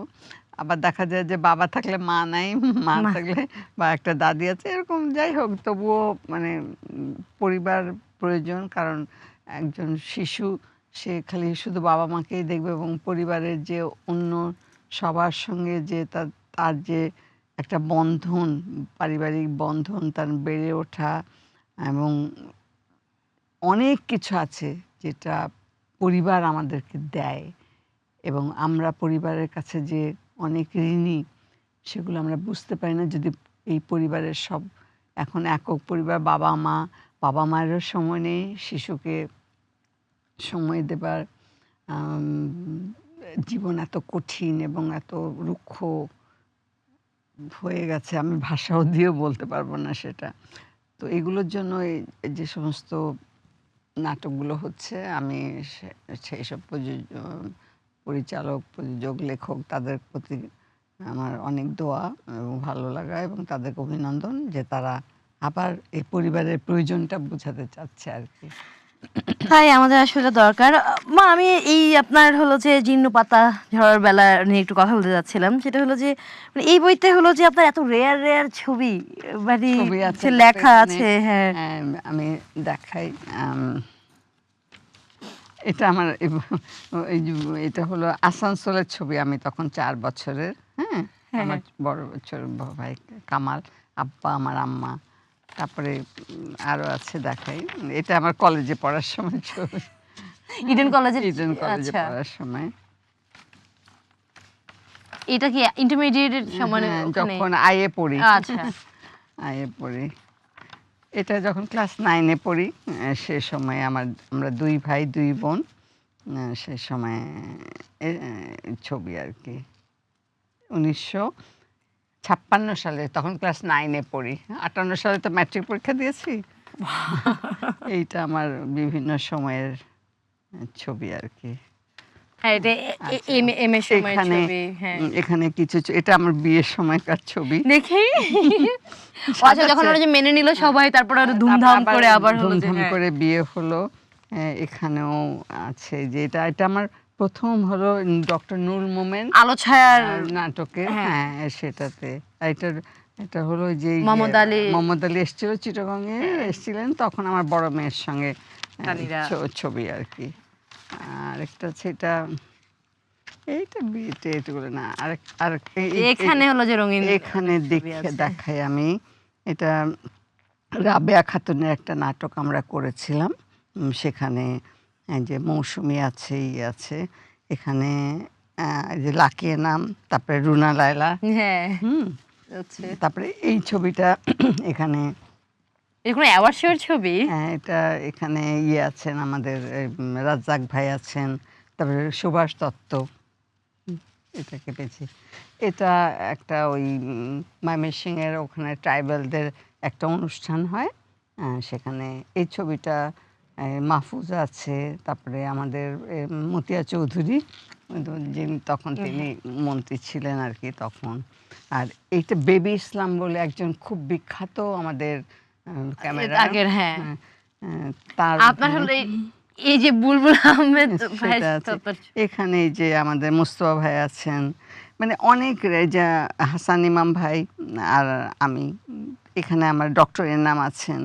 আবার দেখা যায় যে বাবা থাকলে মা নাই, মা থাকলে বা একটা দাদি আছে, এরকম। যাই হোক, তবুও মানে পরিবার প্রয়োজন, কারণ একজন শিশু সে খালি শুধু বাবা মাকেই দেখবে এবং পরিবারের যে অন্য সবার সঙ্গে যে তার যে একটা বন্ধন, পারিবারিক বন্ধন, তার বেড়ে ওঠা এবং অনেক কিছু আছে যেটা পরিবার আমাদেরকে দেয় এবং আমরা পরিবারের কাছে যে অনেক ঋণী, সেগুলো আমরা বুঝতে পারি না যদি এই পরিবারের সব এখন একক পরিবার, বাবা মায়েরও সময় নেই শিশুকে সময় দেবার। জীবন এত কঠিন এবং এত রুক্ষ হয়ে গেছে, আমি ভাষাও দিয়েও বলতে পারবো না সেটা। তো এগুলোর জন্য যে সমস্ত নাটকগুলো হচ্ছে, আমি সেই সব পরিচালক, প্রযোজক, লেখক তাদের প্রতি আমার অনেক দোয়া এবং ভালো লাগা এবং তাদেরকে অভিনন্দন যে তারা আবার এই পরিবারের প্রয়োজনটা বোঝাতে চাচ্ছে আর কি। তাই আমাদের আসলে দরকার। মা, আমি এই আপনার হলো যে জীর্ণ পাতা ঝড়ার বেলা নিয়ে একটু কথা বলতে যাচ্ছিলাম। সেটা হলো যে মানে এই বইতে হলো যে আপনার এত রেয়ার ছবি মানে লেখা আছে। হ্যাঁ, আমি দেখাই। এটা আমার এটা হলো আসানসোলের ছবি, আমি তখন 4 বছরের। আমার বড় ভাই কামাল, আব্বা, আমার আম্মা, তারপরে আরো আছে দেখাই। এটা আমার কলেজে পড়ার সময় ছবি, ইডেন কলেজে পড়ার সময়। এটা কি ইন্টারমিডিয়েটের সময় যখন আইএ পড়ি। আচ্ছা, আইএ পড়ি। এটা যখন ক্লাস 9-এ পড়ি, সে সময় আমরা 2 ভাই 2 বোন, সে সময় ছবি আর কি। 1956 সালে, তখন ক্লাস 9-এ পড়ি। 58 সালে তো ম্যাট্রিক পরীক্ষা দিয়েছি। এইটা আমার বিভিন্ন সময়ের ছবি আর কি। এখানে কিছু, এটা আমার বিয়ের সময়কার ছবি। দেখি আচ্ছা, যখন ওরা যে মেনে নিল সবাই, তারপরে ধুমধাম করে আবার করে বিয়ে হলো। এখানেও আছে যে এটা আমার প্রথম হলো ডক্টর নূর মোমেন আলো ছায়ার নাটকে, হ্যাঁ। হ্যাঁ সেটাতে। এটার এটা হলো ওই যে মোহাম্মদ আলী মোহাম্মদ আলী এসেছিল চিটাগংয়ে, এসেছিলেন তখন আমার বড় মেয়ের সঙ্গে রানীরা। ছবি আর কি। আর একটা সেটা এইটা বিয়েতে এগুলো না, আরেক আরেক এখানে হলো যে রঙিন এখানে ছবি আছে। দেখাই আমি। এটা রাবেয়া খাতুনের একটা নাটক আমরা করেছিলাম। সেখানে এই যে মৌসুমী আছে, আছে এখানে, এই যে লাকিয়ে নাম, তারপরে রুনা লায়লা, হ্যাঁ হুম, আচ্ছা। তারপরে এই ছবিটা এখানে, এরকম অ্যাওয়ার্ড শোর ছবি। এটা এখানে আছেন আমাদের রাজ্জাক ভাই আছেন, তারপরে সুভাষ দত্ত, এটা কেটেছি। এটা একটা ওই ময়মনসিংহের ওখানে ট্রাইবালদের একটা অনুষ্ঠান হয়, সেখানে এই ছবিটা মাহফুজা আছে, তারপরে আমাদের মতিয়া চৌধুরী, যিনি তখন তিনি মন্ত্রী ছিলেন আর কি তখন। আর এইটা বেবি ইসলাম বলে একজন খুব বিখ্যাত আমাদের ক্যামেরা আগের, হ্যাঁ। তার আপনার হলো এই যে বুলবুল আহমেদ ভাই, সেটা আছে। এখানে এই যে আমাদের মুস্তফা ভাই আছেন, মানে অনেক, যে হাসান ইমাম ভাই আর আমি, এখানে আমার ডক্টরের নাম আছেন।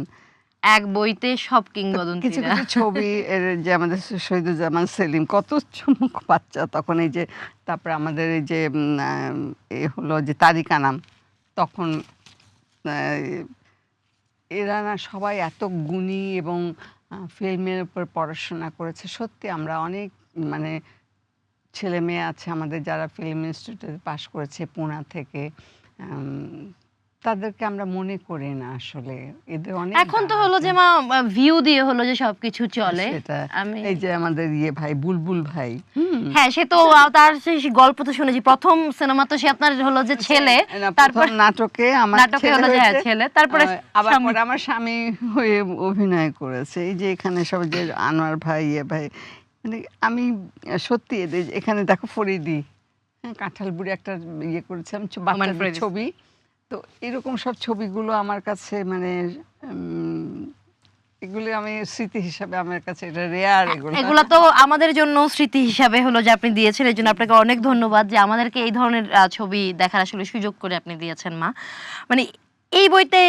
এক বইতে সব কিছু কিংবদন্তিরা। কিছু ছবি এর যে আমাদের শহীদুজ্জামান সেলিম কত চমক বাচ্চা তখন, এই যে তারপরে আমাদের এই যে এ হলো যে তারিকা নাম, তখন এরা না সবাই এত গুণী এবং ফিল্মের উপর পড়াশোনা করেছে। সত্যি আমরা অনেক, মানে ছেলে মেয়ে আছে আমাদের যারা ফিল্ম ইনস্টিটিউটে পাশ করেছে পুনা থেকে, তাদেরকে আমরা মনে করি না আসলে, এদের অনেক এখন তো দাম হলো আছে। যে ভিউ দিয়ে হলো যে সবকিছু চলে। সেটা আমি এই যে আমাদের ভাই বুলবুল ভাই, হ্যাঁ, সে তো তার সেই গল্প তো শুনেছি। প্রথম সিনেমা তো সে আপনার হলো যে ছেলে, তারপর নাটকে আমার নাটকে হলো যে হয়েছে, ছেলে, তারপরে আবার পরে আমার স্বামী হয়ে অভিনয় করেছে। এই যে এখানে সব যে আনোয়ার ভাই, ভাই, মানে আমি সত্যি এদের এখানে দেখো ফরিদি, হ্যাঁ, কাঁঠাল বুড়ি একটা করেছিলাম বাচ্চাদের ছবি। তো এরকম সব ছবিগুলো আমার কাছে মানে এগুলো আমি স্মৃতি হিসাবে, আমার কাছে এটা রেয়ার। এগুলো তো আমাদের জন্য স্মৃতি হিসাবে হলো যে আপনি দিয়েছেন, এর জন্য আপনাকে অনেক ধন্যবাদ যে আমাদেরকে এই ধরনের ছবি দেখার আসলে সুযোগ করে আপনি দিয়েছেন মা। মানে এই বইতে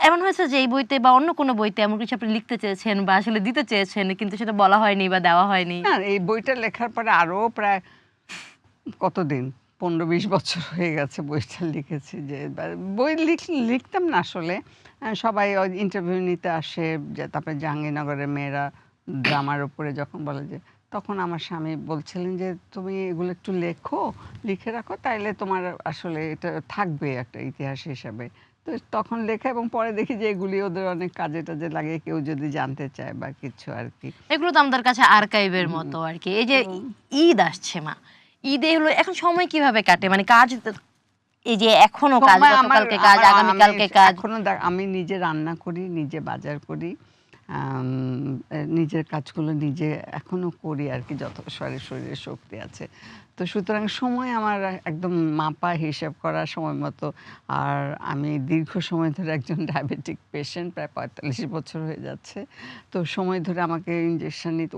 এমন হয়েছে যে এই বইতে বা অন্য কোনো বইতে এমন কিছু আপনি লিখতে চেয়েছেন বা আসলে দিতে চেয়েছেন, কিন্তু সেটা বলা হয়নি বা দেওয়া হয়নি? না, এই বইটা লেখার পরে আরো প্রায় কতদিন 15-20 বছর হয়ে গেছে বইটা লিখেছি। যে বই লিখতাম না আসলে, সবাই ইন্টারভিউ নিতে আসে, যে তারপরে জাহাঙ্গীরনগরের মেয়েরা ড্রামার উপরে যখন বলে, যে তখন আমার স্বামী বলছিলেন যে তুমি এগুলো একটু লিখে রাখো, তাইলে তোমার আসলে এটা থাকবে একটা ইতিহাস হিসাবে। তো তখন লেখা, এবং পরে দেখি যে এগুলি ওদের অনেক কাজে টাজে লাগে, কেউ যদি জানতে চায় বা কিছু আর কি। এগুলো তো আমাদের কাছে আর্কাইভের মতো আর কি। এই যে ঈদ আসছে মা, ঈদে হলো এখন সময় কিভাবে কাটে? মানে কাজ, এই যে এখনো কাজ, গতকালকে কাজ, আগামীকালকে কাজ। এখনো আমি নিজে রান্না করি, নিজে বাজার করি, নিজের কাজগুলো নিজে এখনো করি আর কি, যত শরীরে শক্তি আছে। তো সুতরাং সময় আমার একদম মাপা, হিসাব করা সময় মতো। আর আমি দীর্ঘ সময় ধরে একজন ডায়াবেটিক পেশেন্ট, প্রায় 45 বছর হয়ে যাচ্ছে। তো সময় ধরে আমাকে ইনজেকশন নিতে,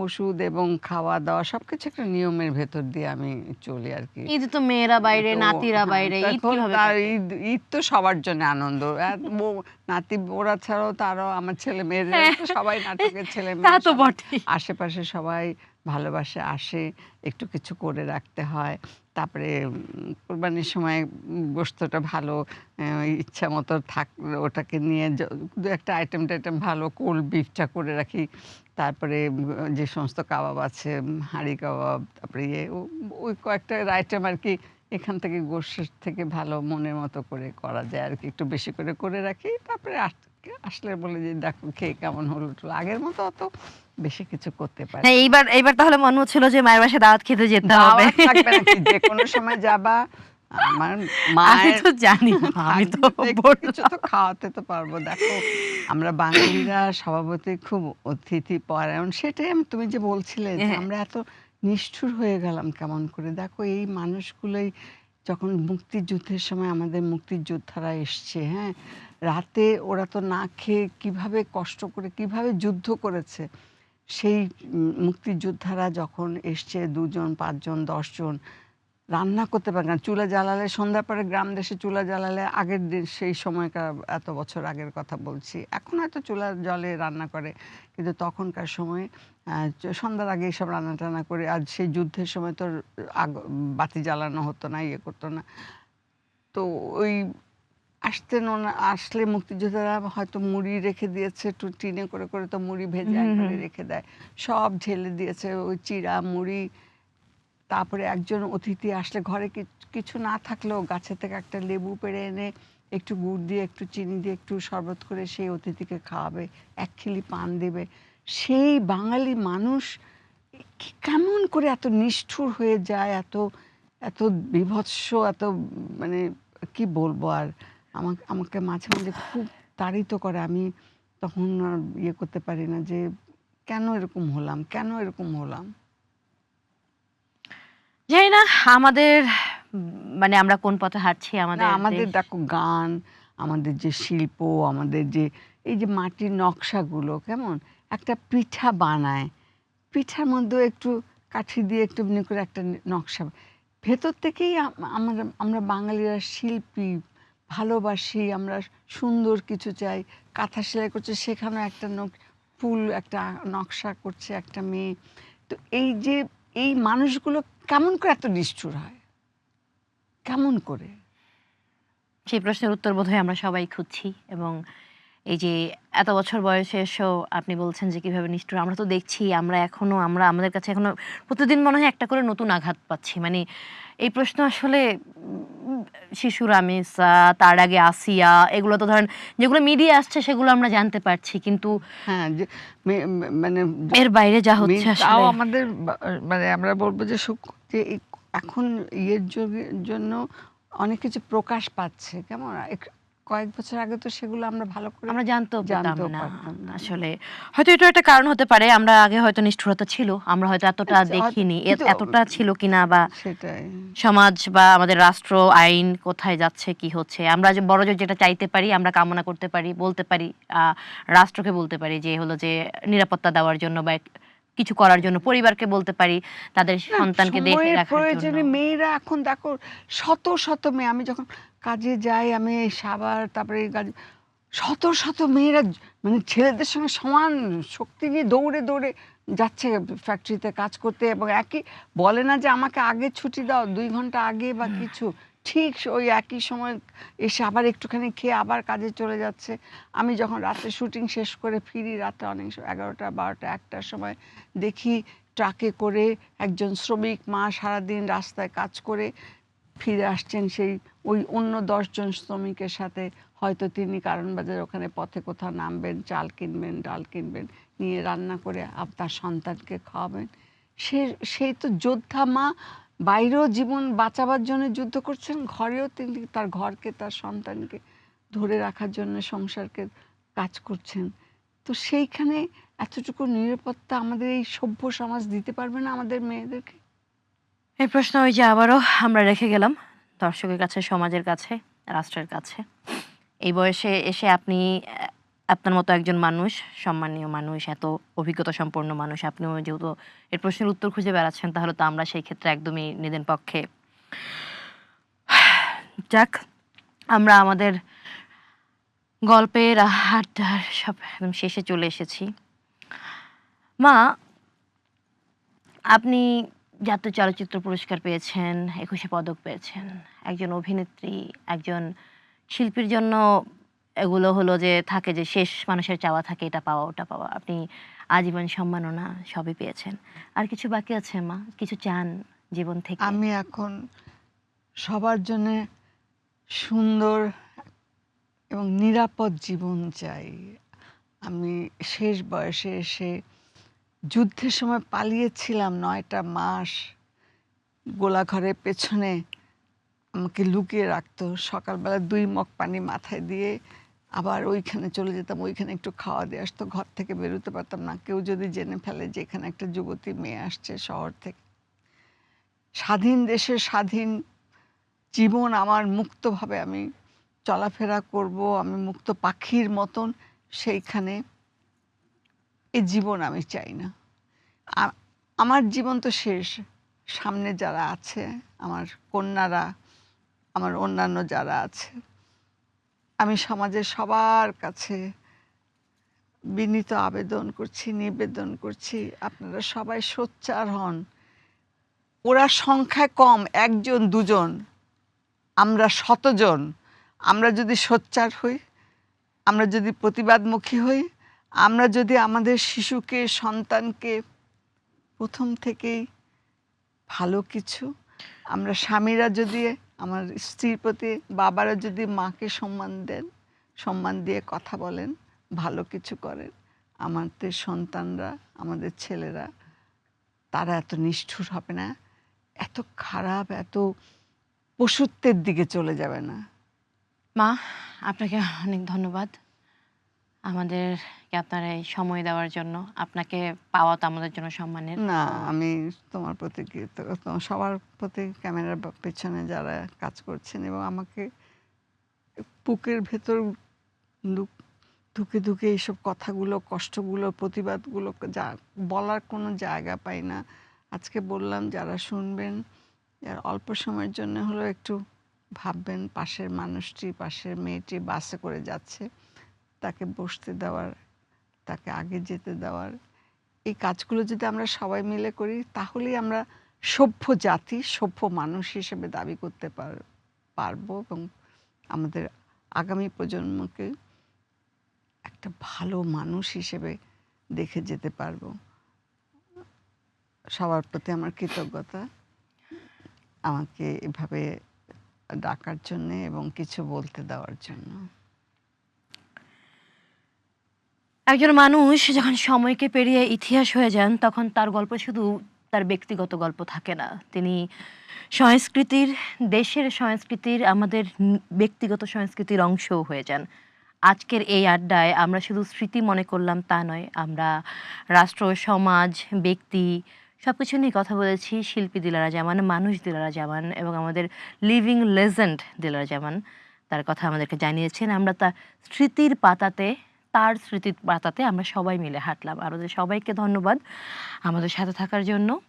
ওষুধ এবং খাওয়া দাওয়া সবকিছু একটা নিয়মের ভেতর দিয়ে আমি চলি আর কি। ঈদ তো মেয়েরা বাইরে, নাতিরা বাইরে, ঈদ কিভাবে কাটে? ঈদ তো সবার জন্য আনন্দ। নাতি ওরা ছাড়াও তারও আমার ছেলে মেয়েরা সবাই নাটকের ছেলে তা তো মেয়ে বটেই। আশেপাশে সবাই ভালোবাসে আসে, একটু কিছু করে রাখতে হয়। তারপরে কোরবানির সময় গোশতটা ভালো ইচ্ছা মতো ওটাকে নিয়ে দু একটা আইটেম ভালো কোল্ড বিফটা করে রাখি। তারপরে যে সমস্ত কাবাব আছে, হাঁড়ি কাবাব, তারপরে ওই কয়েকটা আইটেম আর কি, এখান থেকে গোশের থেকে ভালো মনের মতো করে করা যায় আর কি, একটু বেশি করে রাখি। তারপরে আসলে বলে যে দেখো খেয়ে কেমন হলো। আগের মতো অত বেশি কিছু করতে পারি। হ্যাঁ, এইবার তাহলে মনে হচ্ছিল যে মায়ের বাসায় দাওয়াত খেতে যেতে হবে। দাওয়াত থাকবে নাকি, যে কোনো সময় যাবা। আমার আমি মায়ের তো জানি না, আমি তো কিছু তো খাওয়াতে তো পারবো। দেখো আমরা বাঙালিরা স্বভাবতই খুব অতিথি পরায়ণ, সেটাই তুমি যে বলছিলে যে হ্যাঁ। আমরা এত নিষ্ঠুর হয়ে গেলাম কেমন করে। দেখো এই মানুষগুলোই যখন মুক্তিযুদ্ধের সময় আমাদের মুক্তিযোদ্ধারা এসছে, হ্যাঁ, রাতে ওরা তো না খেয়ে কিভাবে কষ্ট করে কিভাবে যুদ্ধ করেছে, সেই মুক্তিযোদ্ধারা যখন এসছে ২ জন ৫ জন ১০ জন রান্না করতে পারে না। চুলা জ্বালালে সন্ধ্যার পরে গ্রাম দেশে চুলা জ্বালালে আগের দিন সেই সময়কার এত বছর আগের কথা বলছি। এখন হয়তো চুলার জলে রান্না করে। কিন্তু তখনকার সময়ে সন্ধ্যার আগে এসব রান্না-টান্না করে আজ সেই যুদ্ধের সময় তো আগ বাতি জ্বালানো হতো না, ইয়ে করতো না। তো ওই আসলে মুক্তিযোদ্ধারা হয়তো মুড়ি রেখে দিয়েছে একটু টিনে করে, করে তো মুড়ি ভেজে হুম, একবারে হুম। রেখে দেয়। সব ঢেলে দিয়েছে ওই চিড়া, মুড়ি। তারপরে একজন অতিথি আসলে ঘরে কিছু না থাকলেও গাছে থেকে একটা লেবু পেড়ে এনে একটু গুড় দিয়ে, একটু চিনি দিয়ে, একটু শরবত করে সেই অতিথিকে খাওয়াবে। এক খিলি পান দেবে। সেই বাঙালি মানুষ কেমন করে এত নিষ্ঠুর হয়ে যায়, এত এত বীভৎস, এত মানে কি বলবো আর। আমাকে মাঝে, মাঝে খুব তাড়িত করে। আমি তখন আর ইয়ে করতে পারি না যে কেন এরকম হলাম? কেন এরকম হলাম? জানি না আমাদের মানে আমরা কোন পথে হাঁটছি না আমাদের আমাদের দেশ। দেখো গান, আমাদের যে শিল্প, আমাদের যে এই যে মাটির নকশাগুলো কেমন? একটা পিঠা বানায়। পিঠার মধ্যেও একটু কাঠি দিয়ে একটু এমনি করে একটা নকশা। ভেতর থেকেই আমরা বাঙালিরা শিল্পী, ভালোবাসি, আমরা সুন্দর কিছু চাই। কাঁথা সেলাই করছে সেখানেও একটা ফুল একটা নকশা করছে একটা মেয়ে। তো এই যে এই মানুষগুলো কেমন করে এত নিষ্ঠুর হয়? কেমন করে? সেই প্রশ্নের উত্তর বোধহয় আমরা সবাই খুঁজছি এবং এই যে এত বছর বয়সে এসেও আপনি বলছেন যে কিভাবে নিষ্ঠুর, আমরা তো দেখছি আমরা আমাদের কাছে এখনো প্রতিদিন মনে হয় একটা করে নতুন আঘাত পাচ্ছি। মানে এই প্রশ্ন আসলে শিশু রামিসা, তার আগে আসিয়া, এগুলো তো ধরেন যেগুলো মিডিয়া আসছে সেগুলো আমরা জানতে পারছি, কিন্তু হ্যাঁ, যে মানে এর বাইরে যা হচ্ছে তাও আসলে আমাদের মানে আমরা বলব যে যে এখন ইয়ের জন্য অনেক কিছু প্রকাশ পাচ্ছে। কেমন? কয়েক বছর আগে তো সেগুলো আমরা ভালো করে আমরা জানতেও পেতাম জানতেও না। পারতাম না। আসলে হয়তো এটা একটা কারণ হতে পারে। আমরা আগে হয়তো নিষ্ঠুরতা ছিল। আমরা হয়তো এতটা আচ্ছা, হয়তো দেখিনি। কিন্তু এতটা ছিল কিনা, বা সেটাই। সমাজ বা আমাদের রাষ্ট্র আইন কোথায় যাচ্ছে, কি হচ্ছে। আমরা যে বড়জোর যেটা চাইতে পারি, আমরা কামনা করতে পারি, বলতে পারি, আ রাষ্ট্রকে বলতে পারি যে হলো যে নিরাপত্তা দেওয়ার জন্য বা কিছু করার জন্য, পরিবারকে বলতে পারি তাদের না সন্তানকে দেখে সময়ের রাখার জন্য। প্রয়োজনে মেয়েরা এখন দেখো শত শত মেয়ে, আমি যখন কাজে যাই আমি এই সাভার তারপরে এই কাজ শত শত মেয়েরা মানে ছেলেদের সঙ্গে সমান শক্তি নিয়ে দৌড়ে দৌড়ে যাচ্ছে ফ্যাক্টরিতে কাজ করতে এবং একই বলে না যে আমাকে আগে ছুটি দাও ২ ঘন্টা আগে বা কিছু, ঠিক ওই একই সময় এসে আবার একটুখানি খেয়ে আবার কাজে চলে যাচ্ছে। আমি যখন রাতে শুটিং শেষ করে ফিরি রাতে অনেক সময় ১১টা ১২টা ১টার সময় দেখি ট্রাকে করে একজন শ্রমিক মা সারাদিন রাস্তায় কাজ করে ফিরে আসছেন সেই ওই অন্য ১০ জন শ্রমিকের সাথে। হয়তো তিনি কারণ বাজার ওখানে পথে কোথাও নামবেন, চাল কিনবেন, ডাল কিনবেন, নিয়ে রান্না করে তার সন্তানকে খাওয়াবেন। সে সেই তো যোদ্ধা মা, বাইরেও জীবন বাঁচাবার জন্য যুদ্ধ করছেন, ঘরেও তিনি তার ঘরকে তার সন্তানকে ধরে রাখার জন্য সংসারকে কাজ করছেন। তো সেইখানে এতটুকু নিরাপত্তা আমাদের এই সভ্য সমাজ দিতে পারবে না আমাদের মেয়েদেরকে? এই প্রশ্ন ওই যে আবারও আমরা রেখে গেলাম দর্শকের কাছে, সমাজের কাছে, রাষ্ট্রের কাছে। এই বয়সে এসে আপনি আপনার মতো একজন মানুষ, সম্মানীয় মানুষ, এত অভিজ্ঞতা সম্পন্ন মানুষ, আপনিও যেহেতু এর প্রশ্নের উত্তর খুঁজে বেড়াচ্ছেন, তাহলে তো আমরা সেই ক্ষেত্রে একদমই নিদেন পক্ষে। যাক, আমরা আমাদের গল্পের আড্ডার সব একদম শেষে চলে এসেছি। মা, আপনি জাতীয় চলচ্চিত্র পুরস্কার পেয়েছেন, ২১শে পদক পেয়েছেন। একজন অভিনেত্রী, একজন শিল্পীর জন্য এগুলো হলো যে থাকে যে শেষ মানুষের চাওয়া থাকে এটা পাওয়া, ওটা পাওয়া। আপনি আজীবন সম্মাননা সবই পেয়েছেন। আর কিছু বাকি আছে মা? কিছু চান জীবন থেকে? আমি এখন সবার জন্যে সুন্দর এবং নিরাপদ জীবন চাই। আমি শেষ বয়সে এসে যুদ্ধের সময় পালিয়েছিলাম ৯টা মাস। গোলাঘরের পেছনে আমাকে লুকিয়ে রাখতো। সকালবেলা ২ মগ পানি মাথায় দিয়ে আবার ওইখানে চলে যেতাম। ওইখানে একটু খাওয়া দিয়ে আসতো। ঘর থেকে বেরোতে পারতাম না। কেউ যদি জেনে ফেলে যে এখানে একটা যুবতী মেয়ে আসছে শহর থেকে। স্বাধীন দেশে স্বাধীন জীবন আমার মুক্তভাবে আমি চলাফেরা করব। আমি মুক্ত পাখির মতন সেইখানে এই জীবন আমি চাই না। আ- আমার জীবন তো শেষ। সামনে যারা আছে, আমার কন্যারা, আমার অন্যান্য যারা আছে, আমি সমাজের সবার কাছে বিনীত আবেদন করছি, নিবেদন করছি, আপনারা সবাই সোচ্চার হন। ওরা সংখ্যায় কম, একজন দুজন, আমরা শতজন। আমরা যদি সোচ্চার হই, আমরা যদি প্রতিবাদমুখী হই, আমরা যদি আমাদের শিশুকে, সন্তানকে প্রথম থেকেই ভালো কিছু, আমরা স্বামীরা যদি আমার স্ত্রীর প্রতি, বাবারা যদি মাকে সম্মান দেন, সম্মান দিয়ে কথা বলেন, ভালো কিছু করেন, আমাদের সন্তানরা, আমাদের ছেলেরা, তারা এত নিষ্ঠুর হবে না, এত খারাপ, এত পশুত্বের দিকে চলে যাবে না। মা, আপনাকে অনেক ধন্যবাদ আমাদেরকে আপনার এই সময় দেওয়ার জন্য। আপনাকে পাওয়া তো আমাদের জন্য সম্মানের। না, আমি তোমার প্রতি কৃতজ্ঞ, সবার প্রতি, ক্যামেরার পেছনে যারা কাজ করছেন এবং আমাকে বুকের ভেতর ধুকে ধুকে এইসব কথাগুলো, কষ্টগুলো, প্রতিবাদগুলো যা বলার কোনো জায়গা পাই না। আজকে বললাম, যারা শুনবেন, যারা অল্প সময়ের জন্য হলেও একটু ভাববেন, পাশের মানুষটি, পাশের মেয়েটি বাসে করে যাচ্ছে, তাকে বসতে দেওয়ার, তাকে আগে যেতে দেওয়ার, এই কাজগুলো যদি আমরা সবাই মিলে করি, তাহলেই আমরা সভ্য জাতি, সভ্য মানুষ হিসেবে দাবি করতে পারবো এবং আমাদের আগামী প্রজন্মকে একটা ভালো মানুষ হিসেবে দেখে যেতে পারবো। সবার প্রতি আমার কৃতজ্ঞতা, আমাকে এভাবে ডাকার জন্যে এবং কিছু বলতে দেওয়ার জন্য। একজন মানুষ যখন সময়কে পেরিয়ে ইতিহাস হয়ে যান, তখন তার গল্প শুধু তার ব্যক্তিগত গল্প থাকে না। তিনি সংস্কৃতির, দেশের সংস্কৃতির, আমাদের ব্যক্তিগত সংস্কৃতির অংশও হয়ে যান। আজকের এই আড্ডায় আমরা শুধু স্মৃতি মনে করলাম তা নয়, আমরা রাষ্ট্র, সমাজ, ব্যক্তি সবকিছু নিয়ে কথা বলেছি। শিল্পী দিলারা জামান, মানুষ দিলারা জামান এবং আমাদের লিভিং লেজেন্ড দিলারা জামান তার কথা আমাদেরকে জানিয়েছেন। আমরা তার স্মৃতির পাতাতে আমরা সবাই মিলে হাঁটলাম। আমাদের সবাইকে ধন্যবাদ আমাদের সাথে থাকার জন্য,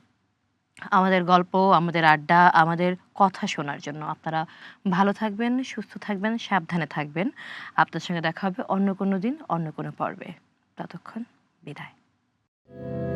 আমাদের গল্প, আমাদের আড্ডা, আমাদের কথা শোনার জন্য। আপনারা ভালো থাকবেন, সুস্থ থাকবেন, সাবধানে থাকবেন। আপনার সঙ্গে দেখা হবে অন্য কোনো দিন, অন্য কোনো পর্বে। ততক্ষণ বিদায়।